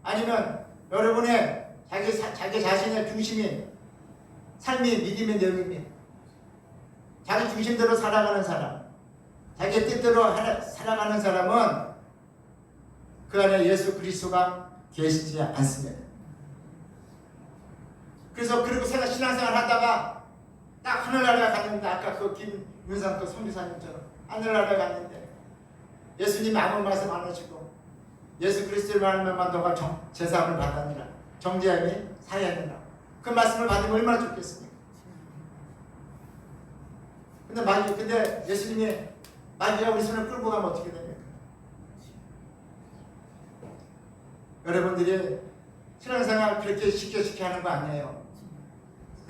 아니면 여러분의 자기 자신의 중심인 삶이 믿음의 내용입니까? 자기 중심대로 살아가는 사람, 자기 뜻대로 살아가는 사람은 그 안에 예수 그리스도가 계시지 않습니다. 그래서 그리고 신앙생활 하다가 딱 하늘나라에 갔는데 아까 그 김윤상 그 선교사님처럼 하늘나라에 갔는데 예수님이 아무 말씀 안 하시고 예수 그리스도의 말씀만 너가 제사함을 받았느라 정죄함이 사했느라 그 말씀을 받으면 얼마나 좋겠습니까? 근데 예수님이 마귀가 우리 손을 끌고 가면 어떻게 됩니까? 여러분들이 신앙생활 그렇게 쉽게 하는 거 아니에요.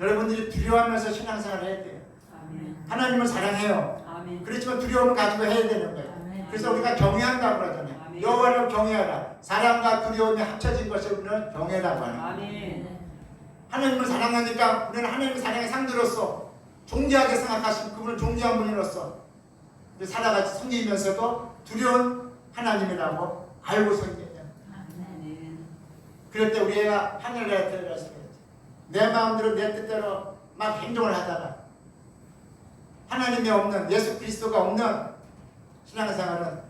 여러분들이 두려워하면서 신앙생활을 해야 돼요. 아멘. 하나님을 사랑해요. 아멘. 그렇지만 두려움을 가지고 해야 되는 거예요. 아멘. 그래서 우리가 경외한다고 그러잖아요. 아멘. 여호와를 경외하라. 사랑과 두려움이 합쳐진 것을 우리는 경외라고 하는 거예요. 아멘. 하나님을 사랑하니까 우리는 하나님의 사랑의 상대로서 존귀하게 생각하신 그분을 존귀한 분으로서 살아가지 섬기면서도 두려운 하나님이라고 알고 섬겨요. 아멘. 그럴 때 우리가 하늘에 들어가서 내 마음대로 내 뜻대로 막 행동을 하다가 하나님이 없는 예수 그리스도가 없는 신앙생활은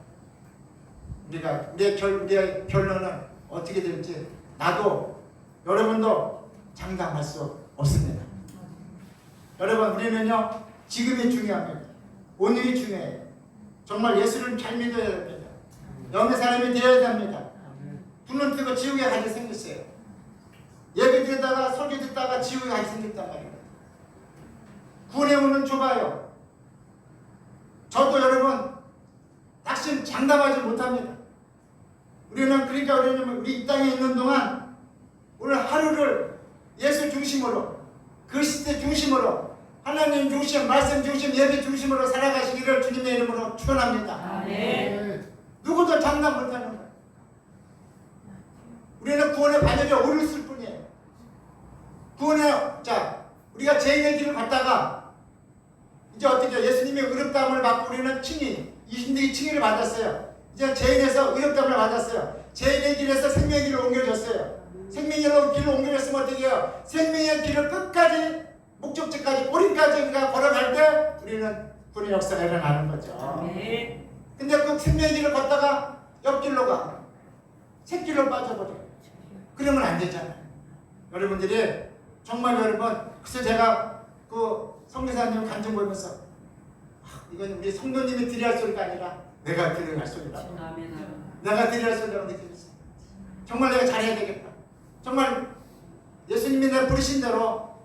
우리의 결론은 어떻게 될지 나도 여러분도 장담할 수 없습니다. 여러분 우리는요 지금이 중요합니다. 오늘이 중요해요. 정말 예수를 잘 믿어야 됩니다. 영의 사람이 되어야 됩니다. 눈은 뜨고 지옥에 가게 생겼어요. 예배 드리다가 설교 듣다가 지옥에 가게 생겼단 말이에요. 구원의 문은 좁아요. 저도 여러분 낙심 장담하지 못합니다. 우리는 우리 이 땅에 있는 동안 오늘 하루를 예수 중심으로 그 시대 중심으로 하나님 중심, 말씀 중심, 예배 중심으로 살아가시기를 주님의 이름으로 축원합니다. 아멘. 누구도 장담 못하는 거예요. 우리는 구원의 반열에 오르실 뿐이에요. 우리가 죄인의 길을 걷다가 이제 어떻게 예수님의 의롭다함을 받고 우리는 칭의, 이신들이 칭의를 받았어요. 이제 죄인에서 의롭다함을 받았어요. 죄인의 길에서 생명의 길을 옮겨줬어요. 생명의 길을 옮겨줬으면 어떻게 해요? 생명의 길을 끝까지 목적지까지 꼬리까지 우리가 걸어갈 때 우리는 구원의 역사가 일어나는 거죠. 아멘. 근데 그 생명의 길을 걷다가 옆길로 가. 새길로 빠져버려. 그러면 안 되잖아요. 여러분들이 정말 여러분 그래서 제가 그 성교사님 간증 보면서 이건 우리 성도님이 드려야 할 소리가 아니라 내가 드려야 할 소리라고. 아멘. 내가 드려야 할 소리라고 느꼈어요. 정말 내가 잘해야 되겠다. 정말 예수님이 내 부르신 대로